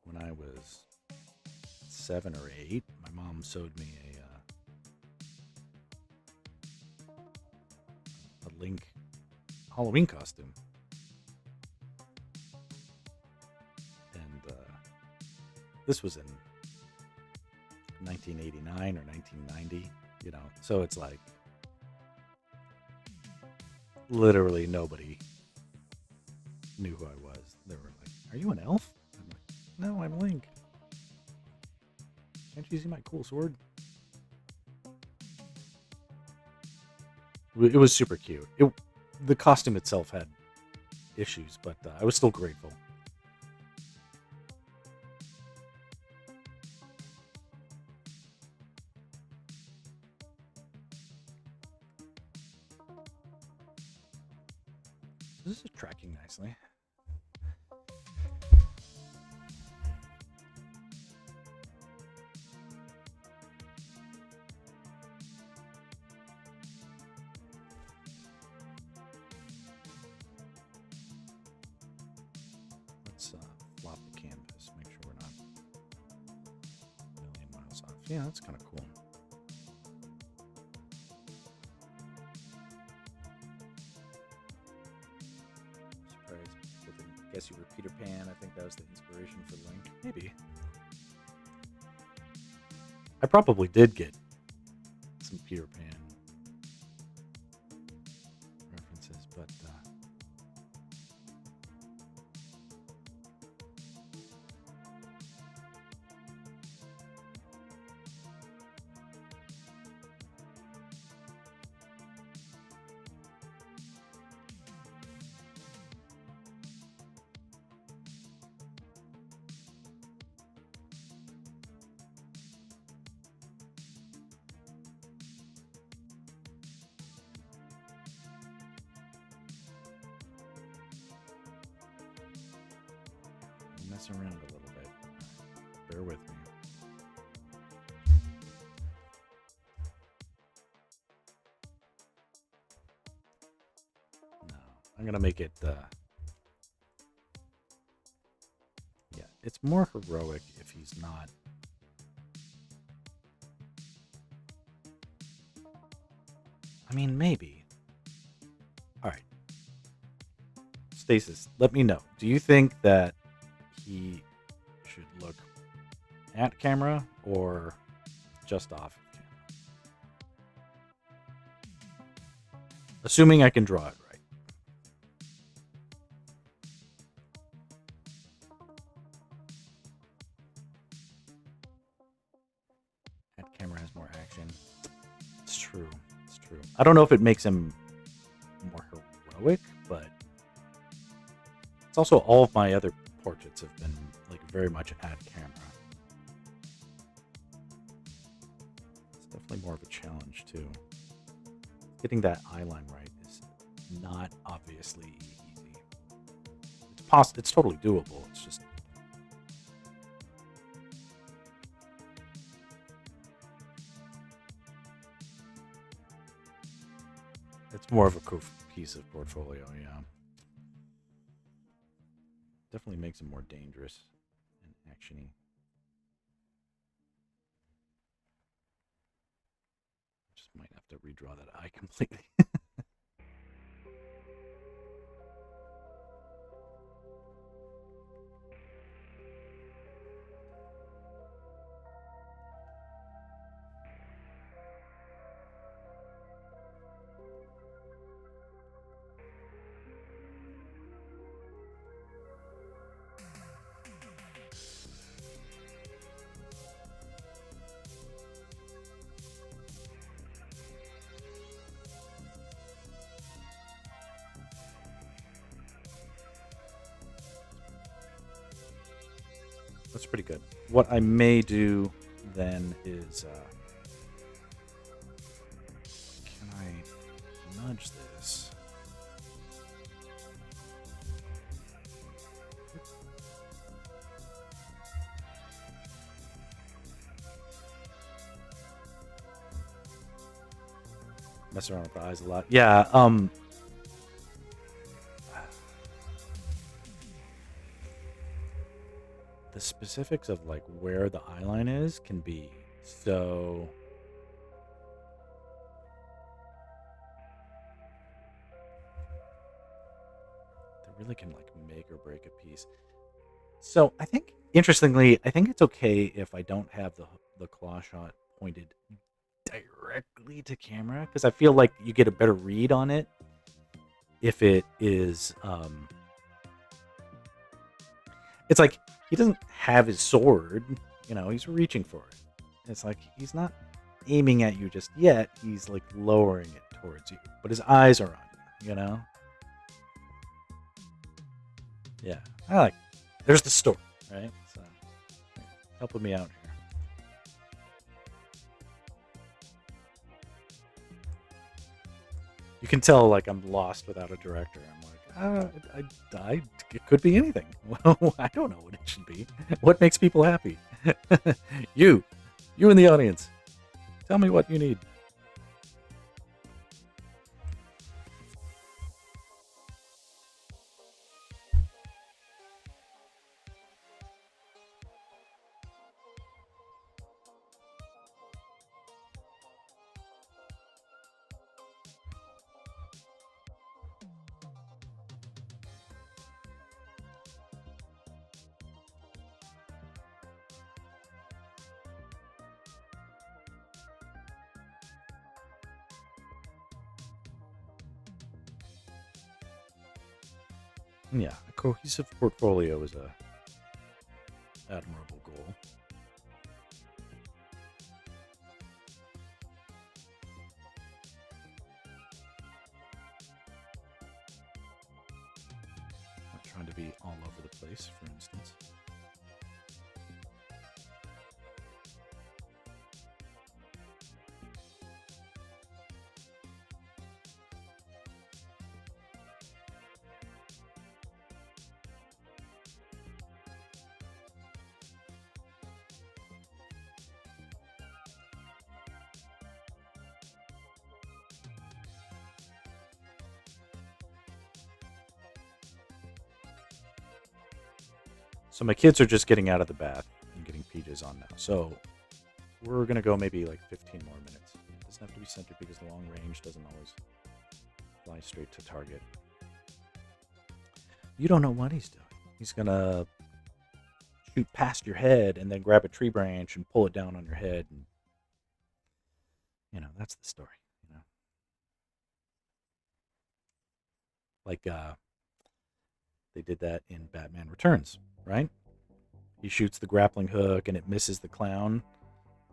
When I was 7 or 8, my mom sewed me a Link Halloween costume. And this was in 1989 or 1990, you know, so it's like literally nobody knew who I was. They were like, "Are you an elf?" I'm like, "No, I'm Link. Can't you see my cool sword?" It was super cute. The costume itself had issues, but I was still grateful. This is tracking nicely. Let's flop the canvas, make sure we're not a million miles off. Yeah, that's kind of cool. Surprised people didn't guess you were Peter Pan. I think that was the inspiration for Link. Maybe. I probably did get some Peter Pan references, but mess around a little bit. Bear with me. No, I'm gonna make it. Yeah, it's more heroic if he's not. I mean, maybe. All right, Stasis, let me know. Do you think that he should look at camera or just off of camera? Assuming I can draw it right. At camera has more action. It's true. It's true. I don't know if it makes him more heroic, but it's also all of my other portraits have been like very much at camera. It's definitely more of a challenge too. Getting that eye line right is not obviously easy. It's totally doable. It's just it's more of a cohesive portfolio, yeah. Definitely makes it more dangerous and actiony. Just might have to redraw that eye completely. That's pretty good. What I may do then is, can I nudge this? Mess around with the eyes a lot. Yeah. The specifics of like where the eye line is can be so. They really can like make or break a piece. So I think, interestingly, I think it's okay if I don't have the claw shot pointed directly to camera because I feel like you get a better read on it if it is. It's like he doesn't have his sword, he's reaching for it. It's like he's not aiming at you just yet. He's like lowering it towards you, but his eyes are on you. Yeah, I like. There's the story, right? So, helping me out here. You can tell, like, I'm lost without a director. I'm like, it could be anything. Well, I don't know what it should be. What makes people happy? you in the audience, tell me what you need. Yeah, a cohesive portfolio is a admirable goal. Not trying to be all over the place, for instance. So my kids are just getting out of the bath and getting PJs on now. So we're going to go maybe like 15 more minutes. It doesn't have to be centered because the long range doesn't always fly straight to target. You don't know what he's doing. He's going to shoot past your head and then grab a tree branch and pull it down on your head. And, that's the story. Like they did that in Batman Returns, right? He shoots the grappling hook and it misses the clown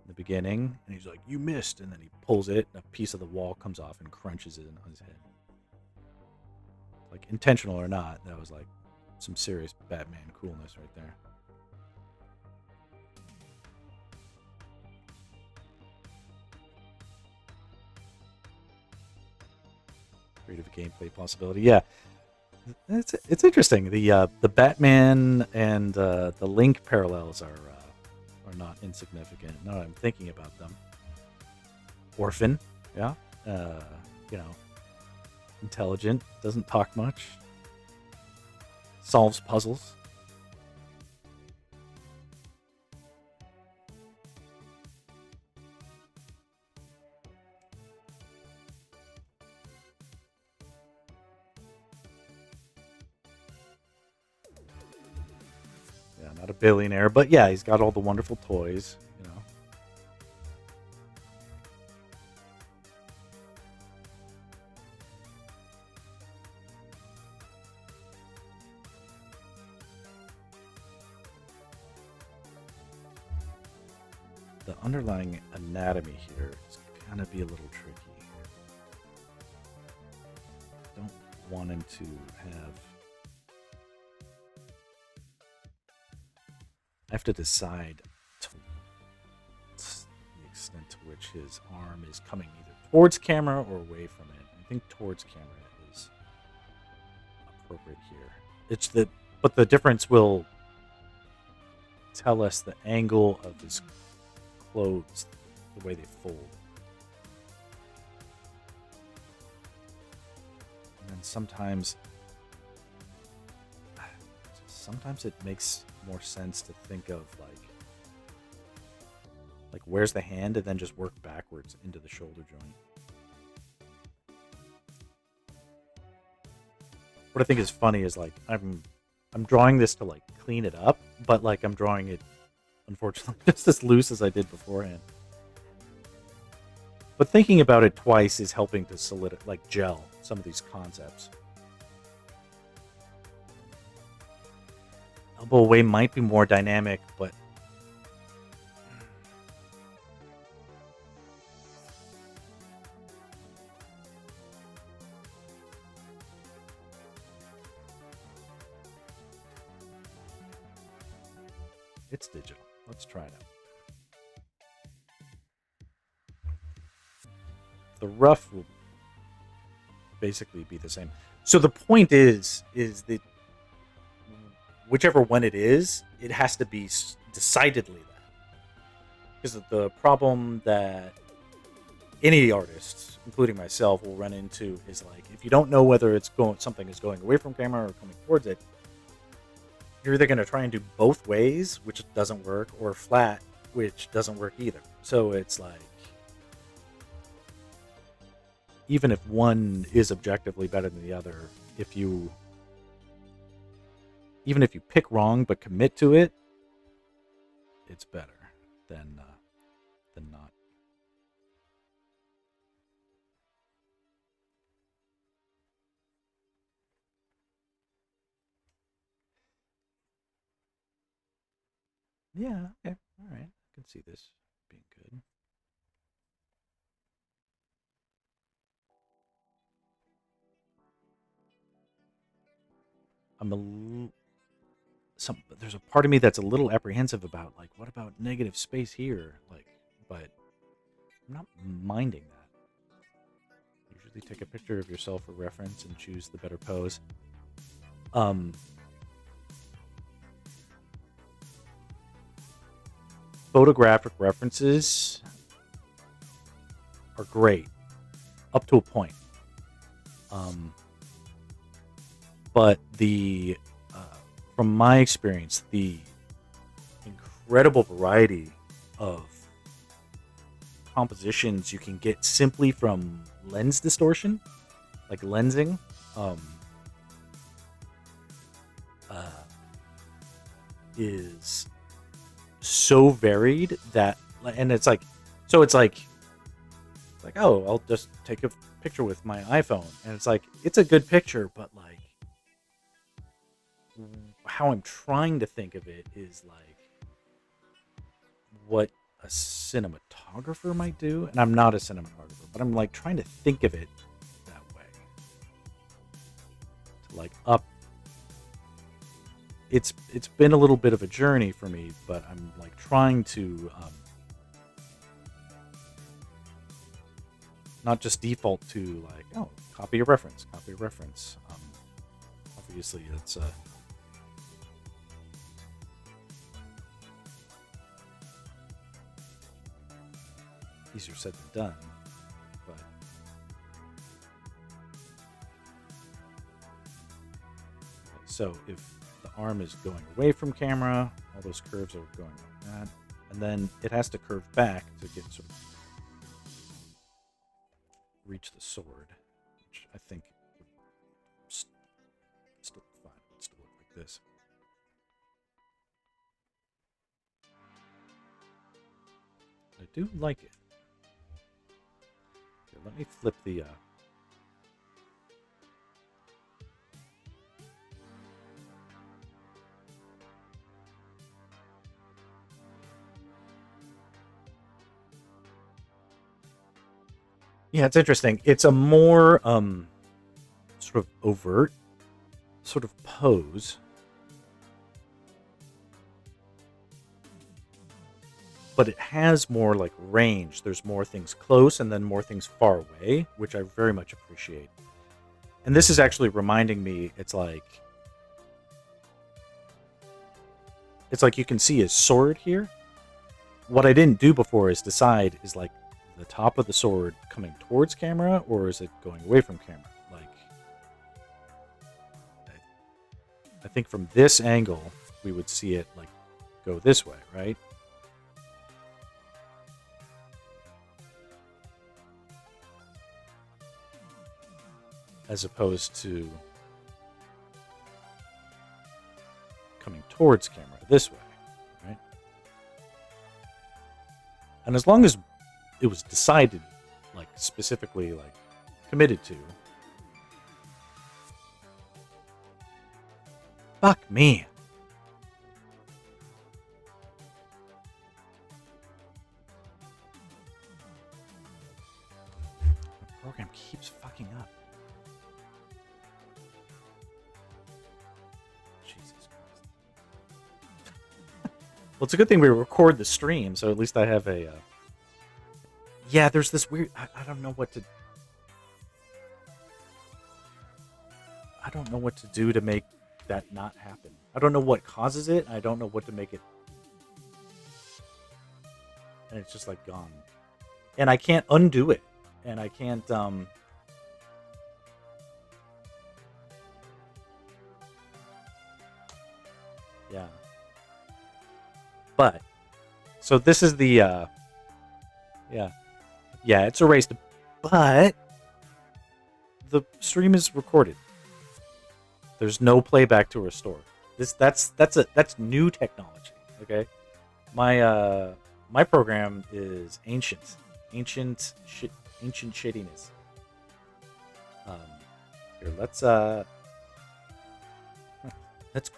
in the beginning, and he's like, "You missed," and then he pulls it, and a piece of the wall comes off and crunches it on his head. Like, intentional or not, that was like some serious Batman coolness right there. Creative gameplay possibility, yeah. It's interesting. The Batman and the Link parallels are not insignificant. Now that I'm thinking about them. Orphan, yeah, intelligent, doesn't talk much, solves puzzles. Yeah, not a billionaire, but yeah, he's got all the wonderful toys. The underlying anatomy here is gonna be a little tricky. Don't want him to have. I have to decide to the extent to which his arm is coming either towards camera or away from it. I think towards camera is appropriate here. But the difference will tell us the angle of his clothes, the way they fold. and sometimes it makes more sense to think of like where's the hand and then just work backwards into the shoulder joint. What I think is funny is like I'm drawing this to like clean it up, but like I'm drawing it unfortunately just as loose as I did beforehand. But thinking about it twice is helping to like gel some of these concepts. Elbow away might be more dynamic, but it's digital. Let's try it out. The rough will basically be the same. So the point is that whichever one it is, it has to be decidedly that. Because the problem that any artist, including myself, will run into is like if you don't know whether something is going away from camera or coming towards it, you're either going to try and do both ways, which doesn't work, or flat, which doesn't work either. So it's like even if one is objectively better than the other, even if you pick wrong but commit to it, it's better than not. Yeah, okay, all right. I can see this being good. There's a part of me that's a little apprehensive about like what about negative space here, like, but I'm not minding that. Usually take a picture of yourself for reference and choose the better pose. Photographic references are great up to a point. But from my experience, the incredible variety of compositions you can get simply from lens distortion, like lensing, is so varied that, and it's like, oh, I'll just take a picture with my iPhone, and it's like it's a good picture, but like how I'm trying to think of it is like what a cinematographer might do, and I'm not a cinematographer, but I'm like trying to think of it that way. To like up, it's been a little bit of a journey for me, but I'm like trying to not just default to like, oh, copy a reference. Obviously, it's easier said than done, but so if the arm is going away from camera, all those curves are going like that, and then it has to curve back to get sort of reach the sword, which I think would still fine. It'd still look like this. I do like it. Here, let me flip the yeah, it's interesting. It's a more sort of overt sort of pose. But it has more like range. There's more things close and then more things far away, which I very much appreciate. And this is actually reminding me, it's like you can see his sword here. What I didn't do before is decide, is like the top of the sword coming towards camera or is it going away from camera? Like, I think from this angle, we would see it like go this way, right? As opposed to coming towards camera this way, right? And as long as it was decided, like specifically, like committed to. Fuck me. The program keeps fucking up. Jesus Christ. Well, it's a good thing we record the stream, so at least I have a... Yeah, there's this weird... I don't know what to... I don't know what to do to make that not happen. I don't know what causes it. I don't know what to make it... And it's just like gone. And I can't undo it. And I can't... Yeah. But... So this is the... Yeah. Yeah, it's erased. But... The stream is recorded. There's no playback to restore. That's new technology. Okay, my program is ancient shittiness. Here, let's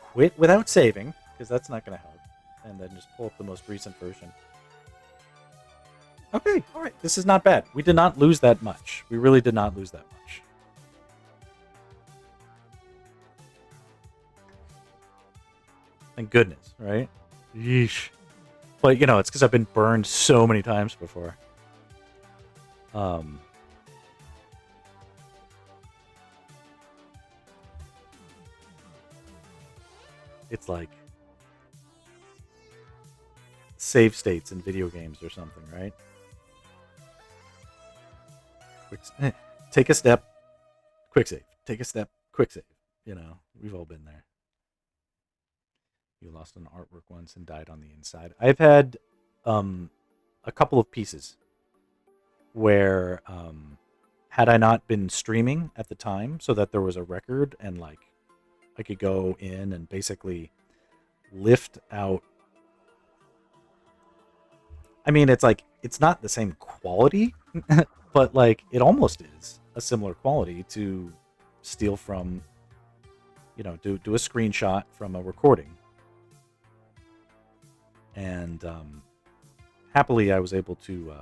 quit without saving, because that's not going to help, and then just pull up the most recent version. Okay, all right, this is not bad. We did not lose that much. We really did not lose that much. Thank goodness, right? Yeesh. But, you know, it's because I've been burned so many times before. It's like save states in video games or something, right? Take a step, quick save. Take a step, quick save. You know, we've all been there. You lost an artwork once and died on the inside. I've had a couple of pieces where had I not been streaming at the time so that there was a record and like I could go in and basically lift out. I mean, it's like, it's not the same quality, but like it almost is a similar quality to steal from, you know, do a screenshot from a recording. And happily, I was able to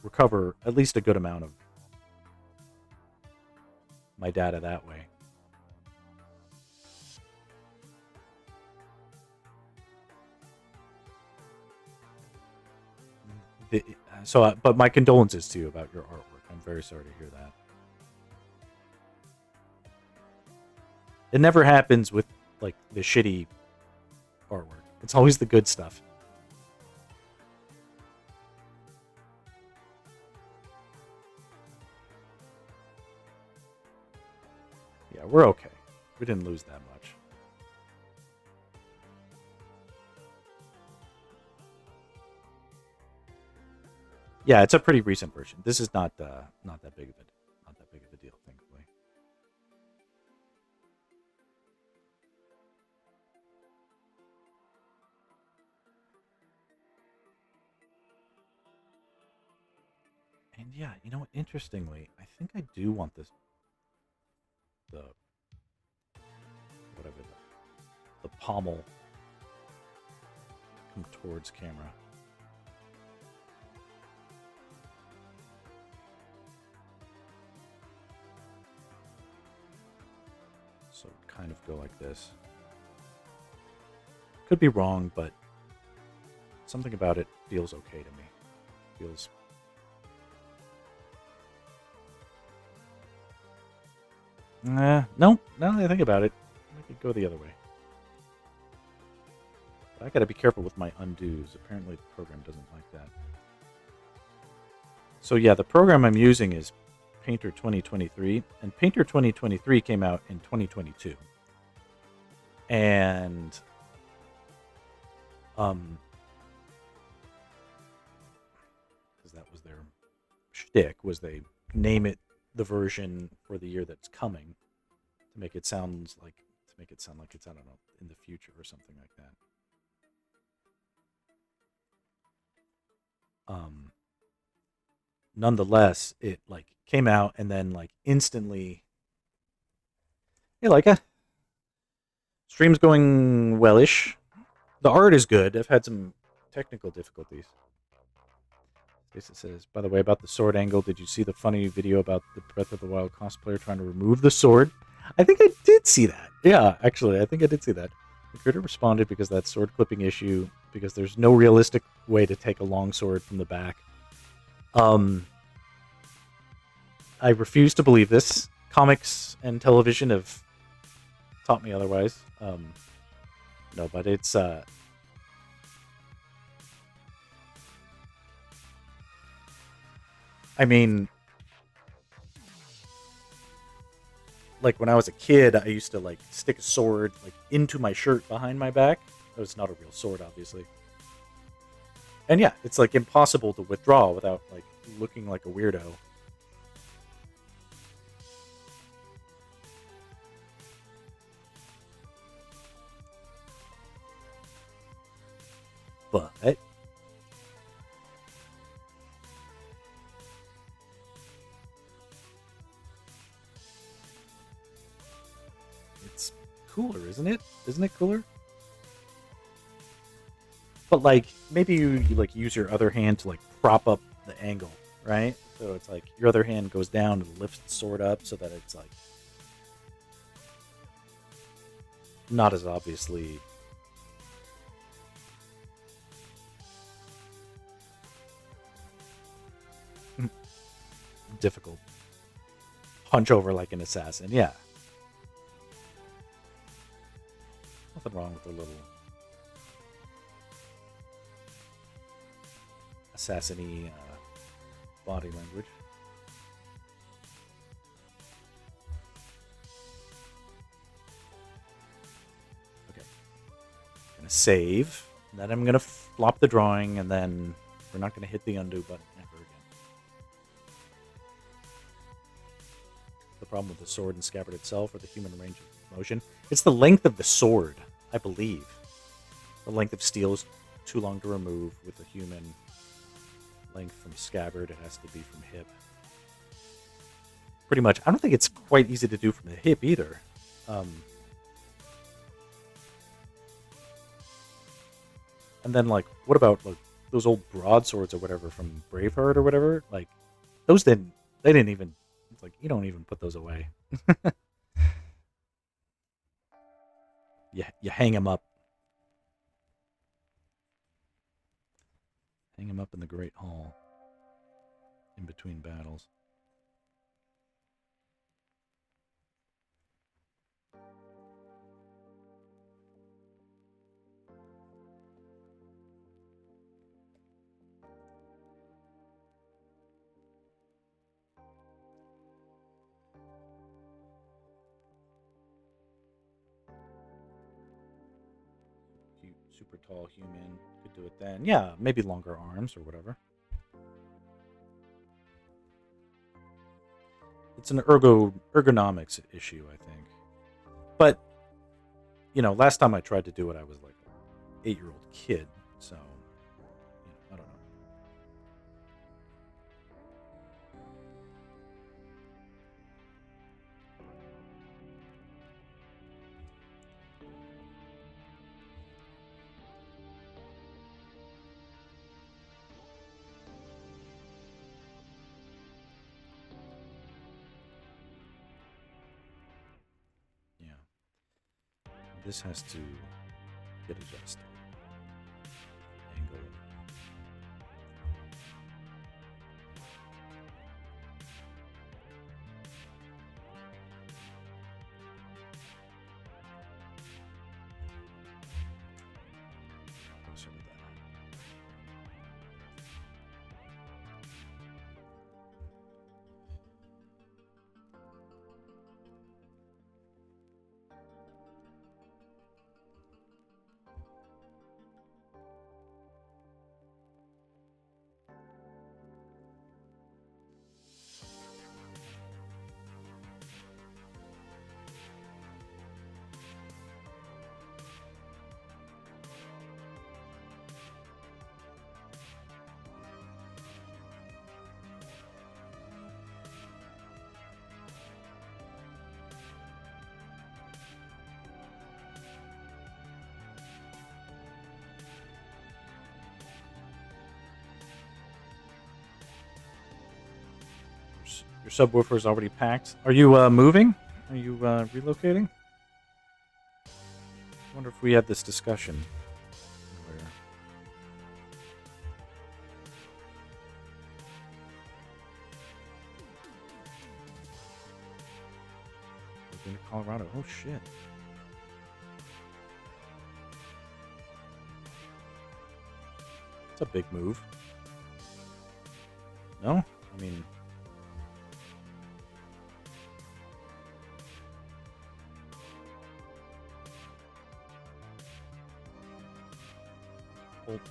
recover at least a good amount of my data that way. But my condolences to you about your artwork. I'm very sorry to hear that. It never happens with like the shitty artwork. It's always the good stuff. Yeah, we're okay. We didn't lose that much. Yeah, it's a pretty recent version. This is not that big of a deal, thankfully. And yeah, you know what? Interestingly, I think I do want this. The pommel come towards camera. So kind of go like this. Could be wrong, but something about it feels okay to me. Feels... no, now that I think about it, I could go the other way. But I gotta be careful with my undos. Apparently the program doesn't like that. So yeah, the program I'm using is Painter 2023, and Painter 2023 came out in 2022. and because that was their shtick, was they name it the version for the year that's coming to make it sound like it's, I don't know, in the future or something like that. Nonetheless, it like came out and then like instantly, hey, like stream's going wellish. The art is good. I've had some technical difficulties. Jason says, by the way, about the sword angle, did you see the funny video about the Breath of the Wild cosplayer trying to remove the sword? I think I did see that. Yeah, actually, I think I did see that. The creator responded because that sword clipping issue, because there's no realistic way to take a long sword from the back. I refuse to believe this. Comics and television have taught me otherwise. No, but it's I mean, like when I was a kid, I used to like stick a sword like into my shirt behind my back. It was not a real sword, obviously. And yeah, it's like impossible to withdraw without like looking like a weirdo. But it's cooler, isn't it? Isn't it cooler? But like maybe you like use your other hand to like prop up the angle, right? So it's like your other hand goes down and lifts the sword up so that it's like not as obviously difficult. Punch over like an assassin, yeah. Nothing wrong with a little assassin-y body language. Okay. I'm gonna save. And then I'm gonna flop the drawing, and then we're not gonna hit the undo button ever again. The problem with the sword and scabbard itself, or the human range of motion, it's the length of the sword, I believe. The length of steel is too long to remove. With the human length from scabbard, it has to be from hip. Pretty much. I don't think it's quite easy to do from the hip either. And then, like, what about like those old broadswords or whatever from Braveheart or whatever? Like, those didn't. They didn't even. It's like you don't even put those away. You hang them up. Hang them up in the Great Hall. In between battles. Cute, super tall human. Could do it then. Yeah, maybe longer arms or whatever. It's an ergonomics issue, I think. But you know, last time I tried to do it, I was like an 8-year-old kid, so I don't know. Yeah, this has to get adjusted. Angle. Closer to that. Your subwoofer is already packed. Are you moving? Are you relocating? I wonder if we had this discussion. Where... Moving to Colorado. Oh shit. It's a big move. No? I mean...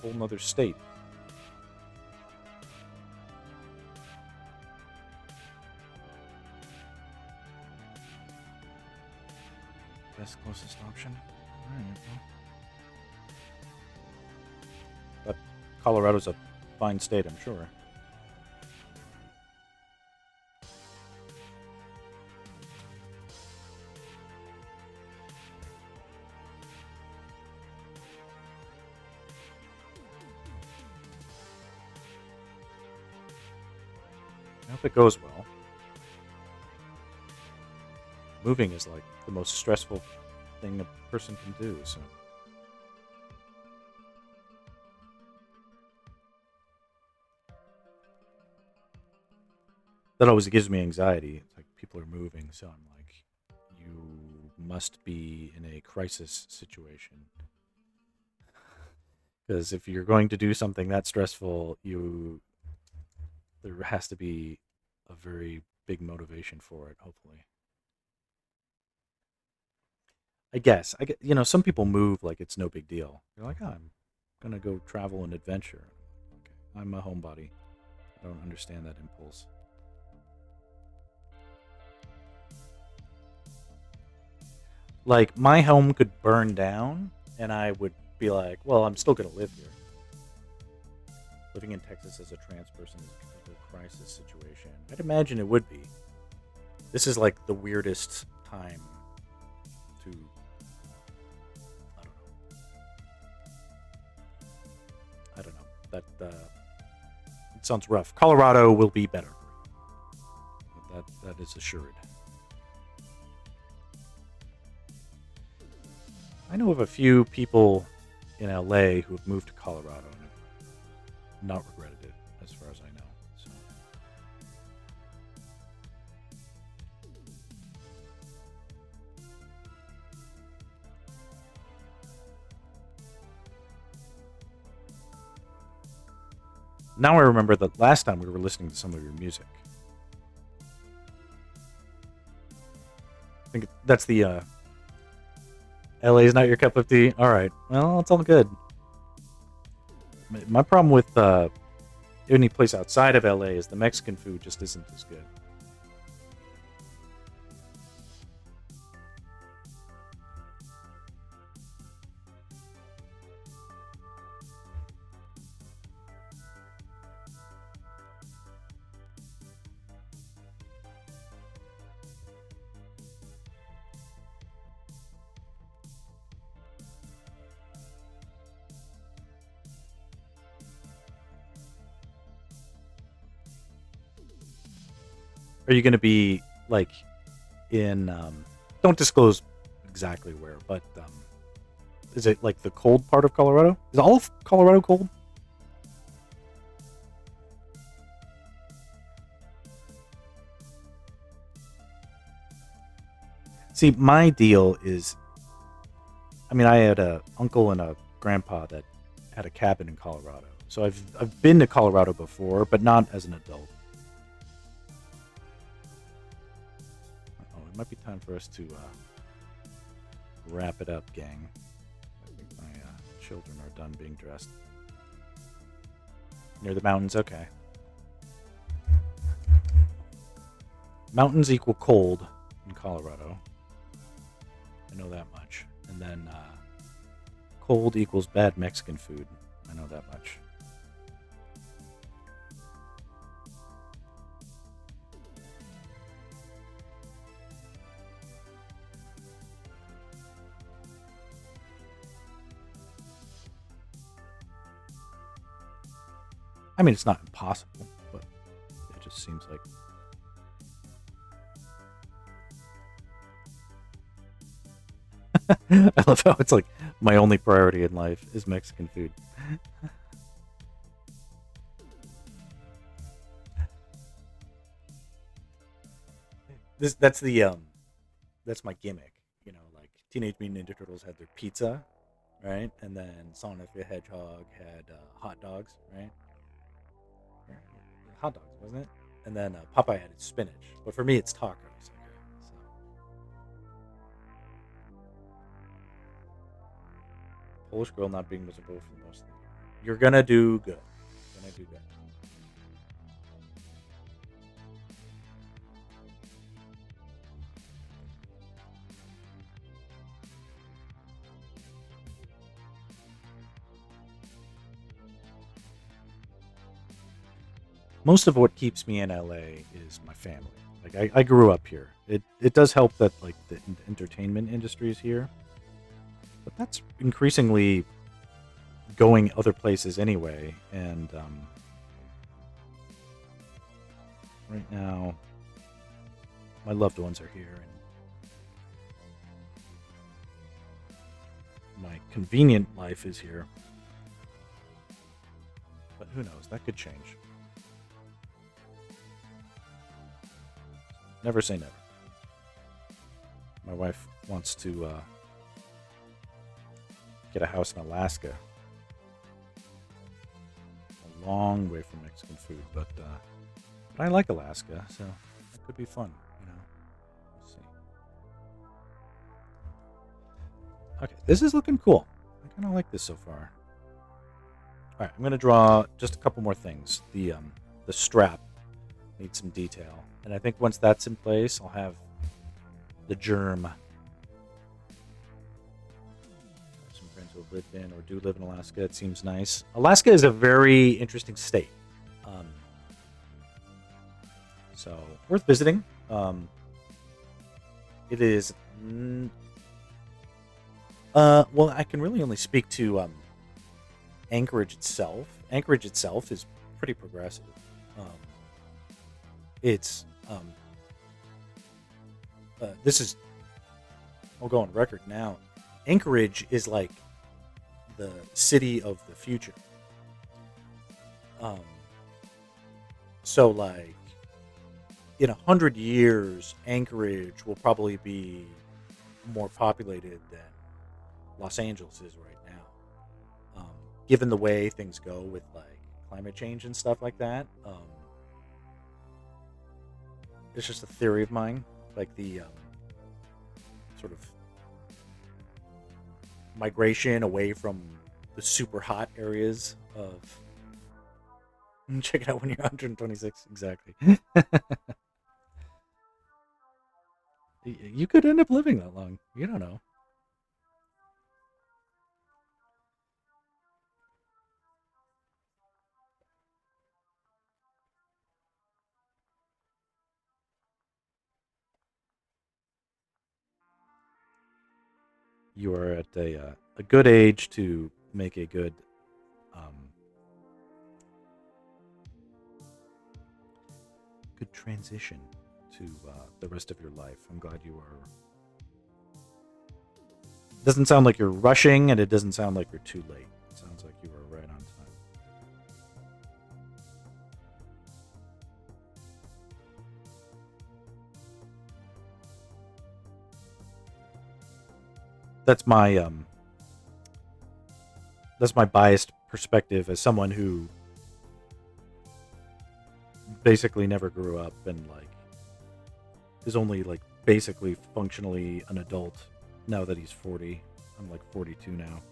Whole nother state. Best closest option? Alright, well. But Colorado's a fine state, I'm sure. I hope it goes well. Moving is like the most stressful thing a person can do, so. That always gives me anxiety. It's like people are moving, so I'm like, you must be in a crisis situation. Because if you're going to do something that stressful, there has to be a very big motivation for it, hopefully. I guess. Some people move like it's no big deal. They're like, oh, I'm going to go travel and adventure. Okay, I'm a homebody. I don't understand that impulse. Like, my home could burn down, and I would be like, well, I'm still going to live here. Living in Texas as a trans person is a complete crisis situation. I'd imagine it would be. This is like the weirdest time to... I don't know. It sounds rough. Colorado will be better. That is assured. I know of a few people in LA who have moved to Colorado and have not regretted it, as far as I know. So. Now I remember that last time we were listening to some of your music. I think that's the LA is not your cup of tea. All right. Well, it's all good. My problem with any place outside of LA is the Mexican food just isn't as good. Are you going to be like in? Don't disclose exactly where, but is it like the cold part of Colorado? Is all of Colorado cold? See, my deal is, I mean, I had a uncle and a grandpa that had a cabin in Colorado, so I've been to Colorado before, but not as an adult. It might be time for us to wrap it up, gang. I think my children are done being dressed. Near the mountains, okay. Mountains equal cold in Colorado. I know that much. And then cold equals bad Mexican food. I know that much. I mean, it's not impossible, but it just seems like I love how it's like my only priority in life is Mexican food. That's my gimmick. Like Teenage Mutant Ninja Turtles had their pizza, right? And then Sonic the Hedgehog had hot dogs, right? Or- Hot dogs, wasn't it? And then Popeye had spinach. But for me, it's tacos. Okay, so Polish girl not being miserable for the most of the year. You're gonna do good. You're gonna do good. Most of what keeps me in LA is my family. Like I grew up here. It does help that like the entertainment industry is here, but that's increasingly going other places anyway. And right now, my loved ones are here, and my convenient life is here. But who knows? That could change. Never say never. My wife wants to get a house in Alaska, a long way from Mexican food, but I like Alaska, so it could be fun. We'll see. Okay, this is looking cool. I kind of like this so far. All right, I'm gonna draw just a couple more things. The strap needs some detail, and I think once that's in place, I'll have the germ. Some friends who have lived in or do live in Alaska. It seems nice. Alaska is a very interesting state, so worth visiting. It is. Well, I can really only speak to Anchorage itself. Anchorage itself is pretty progressive. It's this is. I'll go on record now. Anchorage is like the city of the future. Um, so like in 100 years, Anchorage will probably be more populated than Los Angeles is right now. Given the way things go with like climate change and stuff like that, it's just a theory of mine. Like the sort of migration away from the super hot areas of. Check it out when you're 126. Exactly. You could end up living that long. You don't know. You are at a good age to make a um, good transition to the rest of your life. I'm glad you are. It doesn't sound like you're rushing, and it doesn't sound like you're too late. It sounds like you are right on time. That's my biased perspective as someone who basically never grew up and like is only like basically functionally an adult now that he's 40. I'm like 42 now.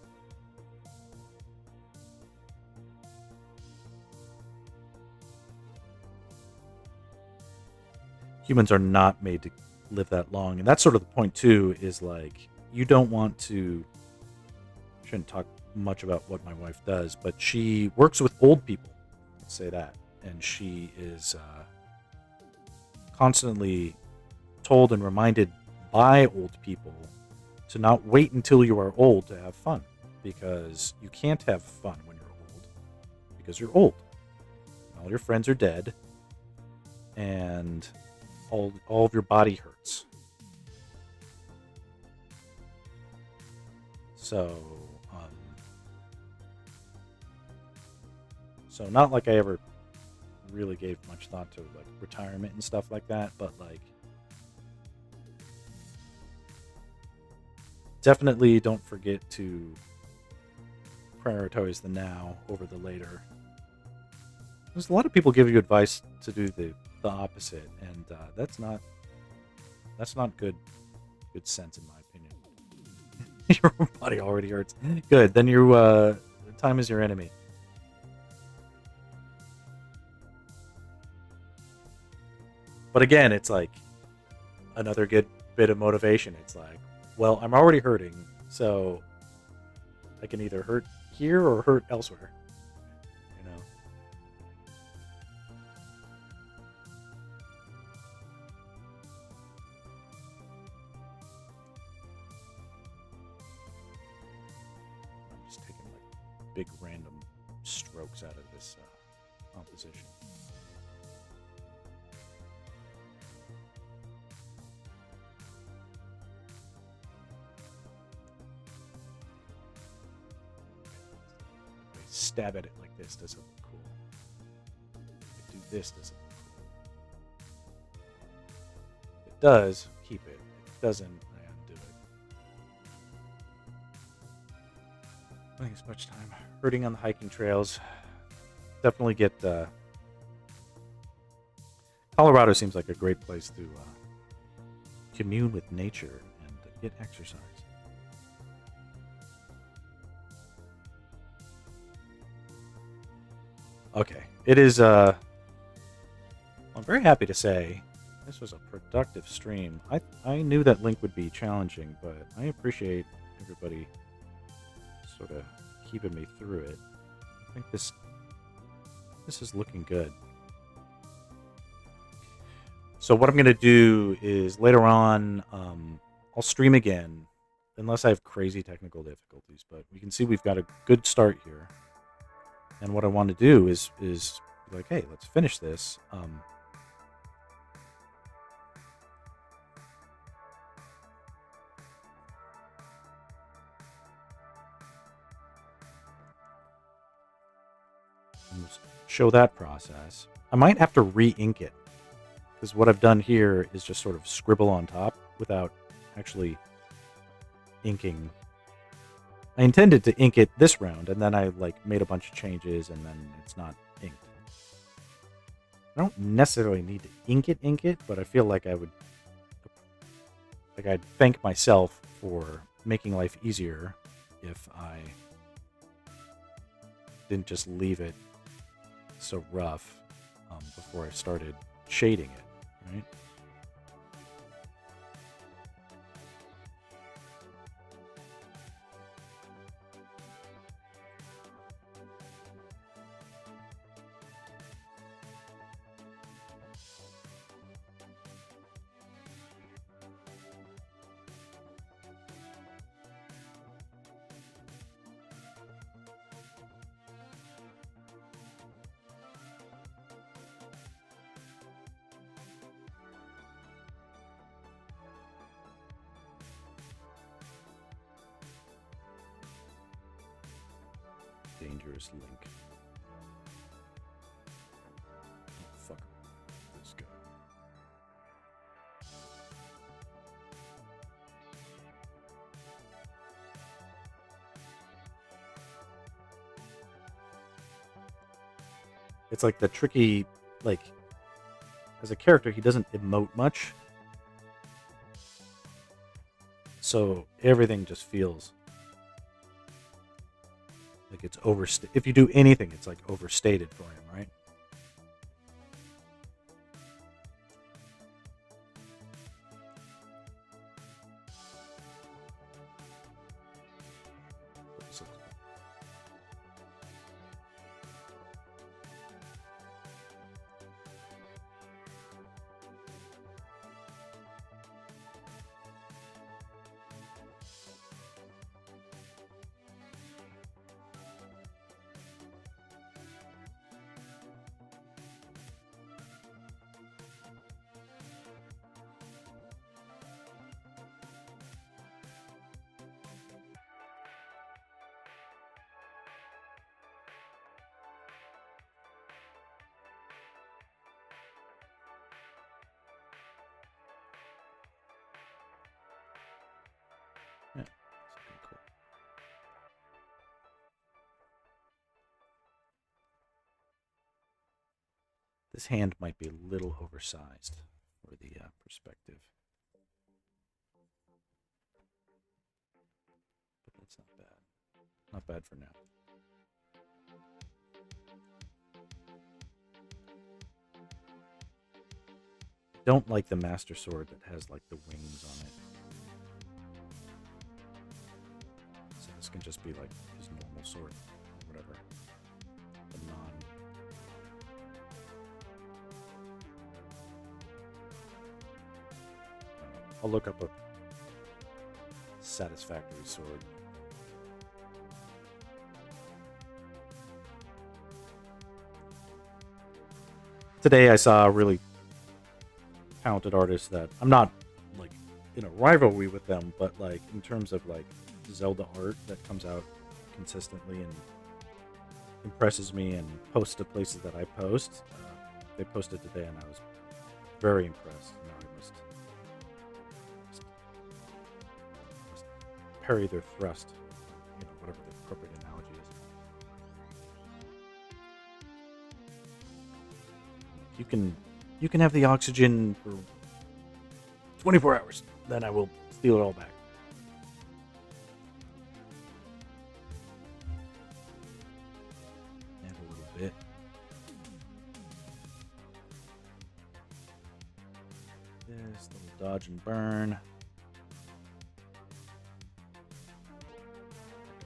Humans are not made to live that long, and that's sort of the point too, is like you don't want to. Shouldn't talk much about what my wife does, but she works with old people, let's say that, and she is constantly told and reminded by old people to not wait until you are old to have fun, because you can't have fun when you're old because you're old. All your friends are dead, and all of your body hurts. So, so not like I ever really gave much thought to like retirement and stuff like that, but like definitely don't forget to prioritize the now over the later. There's a lot of people give you advice to do the opposite, and that's not good sense in my opinion. Your body already hurts. Good, then you time is your enemy. But again, it's like another good bit of motivation. It's like, well, I'm already hurting, so I can either hurt here or hurt elsewhere. You know. I'm just taking like big random strokes out of this composition. Stab at it like this doesn't look cool. If I do this doesn't look cool. If it does, keep it. If it doesn't, I undo it. I think it's much time hurting on the hiking trails. Definitely get Colorado seems like a great place to commune with nature and get exercise. Okay, it is, I'm very happy to say this was a productive stream. I knew that link would be challenging, but I appreciate everybody sort of keeping me through it. I think this is looking good. So what I'm going to do is later on, I'll stream again, unless I have crazy technical difficulties, but we can see we've got a good start here. And what I want to do is be like, hey, let's finish this. And show that process. I might have to re-ink it, because what I've done here is just sort of scribble on top without actually inking. I intended to ink it this round, and then I like made a bunch of changes, and then it's not inked. I don't necessarily need to ink it, but I feel like I'd thank myself for making life easier if I didn't just leave it so rough before I started shading it, right? Dangerous link. Oh, fuck. This guy. It's like the tricky, like, as a character, he doesn't emote much. So everything just feels like it's overstated. If you do anything, it's like overstated for him, right? This hand might be a little oversized for the perspective. But that's not bad. Not bad for now. I don't like the Master Sword that has like the wings on it. So this can just be like his normal sword, or whatever. The non. I'll look up a satisfactory sword. Today I saw a really talented artist that I'm not like in a rivalry with them, but like in terms of like Zelda art that comes out consistently and impresses me and posts to places that I post. They posted today and I was very impressed. Now I must parry their thrust, whatever the appropriate analogy is. You can have the oxygen for 24 hours. Then I will steal it all back. Add a little bit. This little dodge and burn.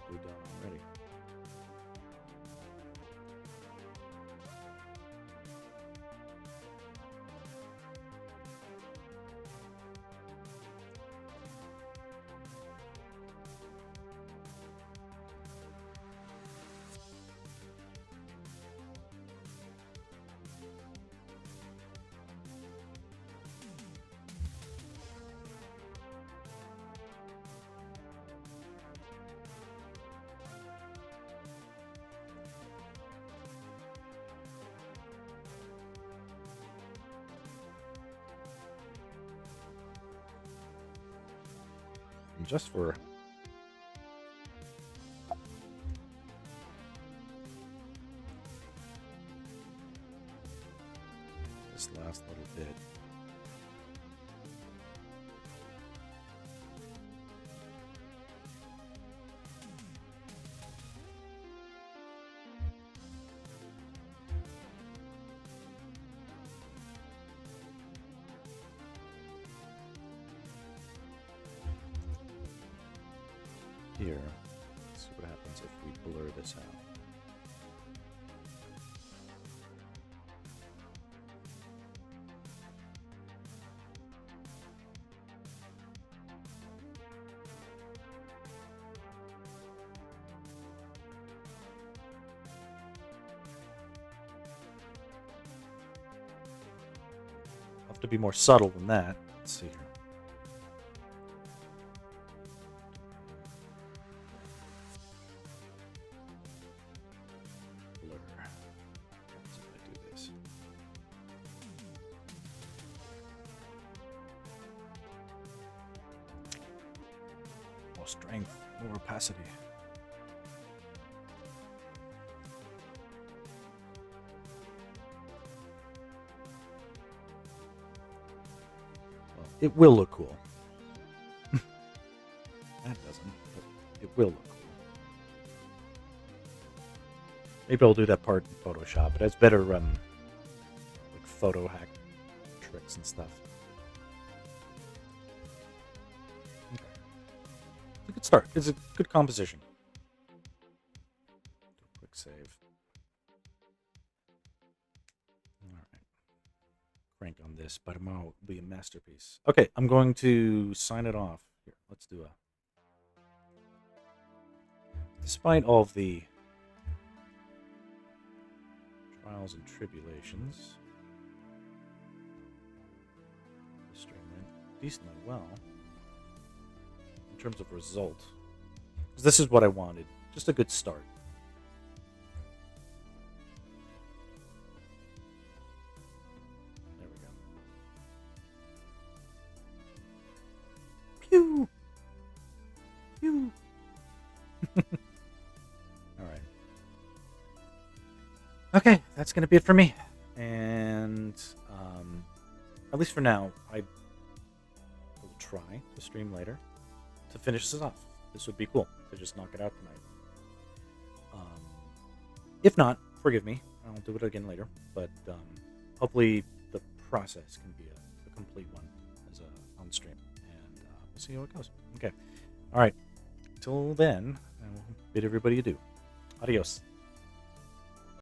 We're done already. And just for this last little bit. Here, let's see what happens if we blur this out. I'll have to be more subtle than that. Let's see here. Strength, more opacity. Well, it will look cool. That doesn't, but it will look cool. Maybe I'll do that part in Photoshop. It has better like photo hack tricks and stuff. It's a good start. It's a good composition. Do a quick save. Alright. Crank on this, but tomorrow will be a masterpiece. Okay, I'm going to sign it off. Here, let's do a... Despite all of the trials and tribulations, the stream went decently well. In terms of result, this is what I wanted. Just a good start. There we go. Pew! Pew! Alright. Okay, that's going to be it for me. And And at least for now, I will try to stream later to finish this off. This would be cool to just knock it out tonight. If not, forgive me. I'll do it again later. But hopefully the process can be a complete one as on stream. And we'll see how it goes. Okay. All right. Till then, I will bid everybody adieu. Adios.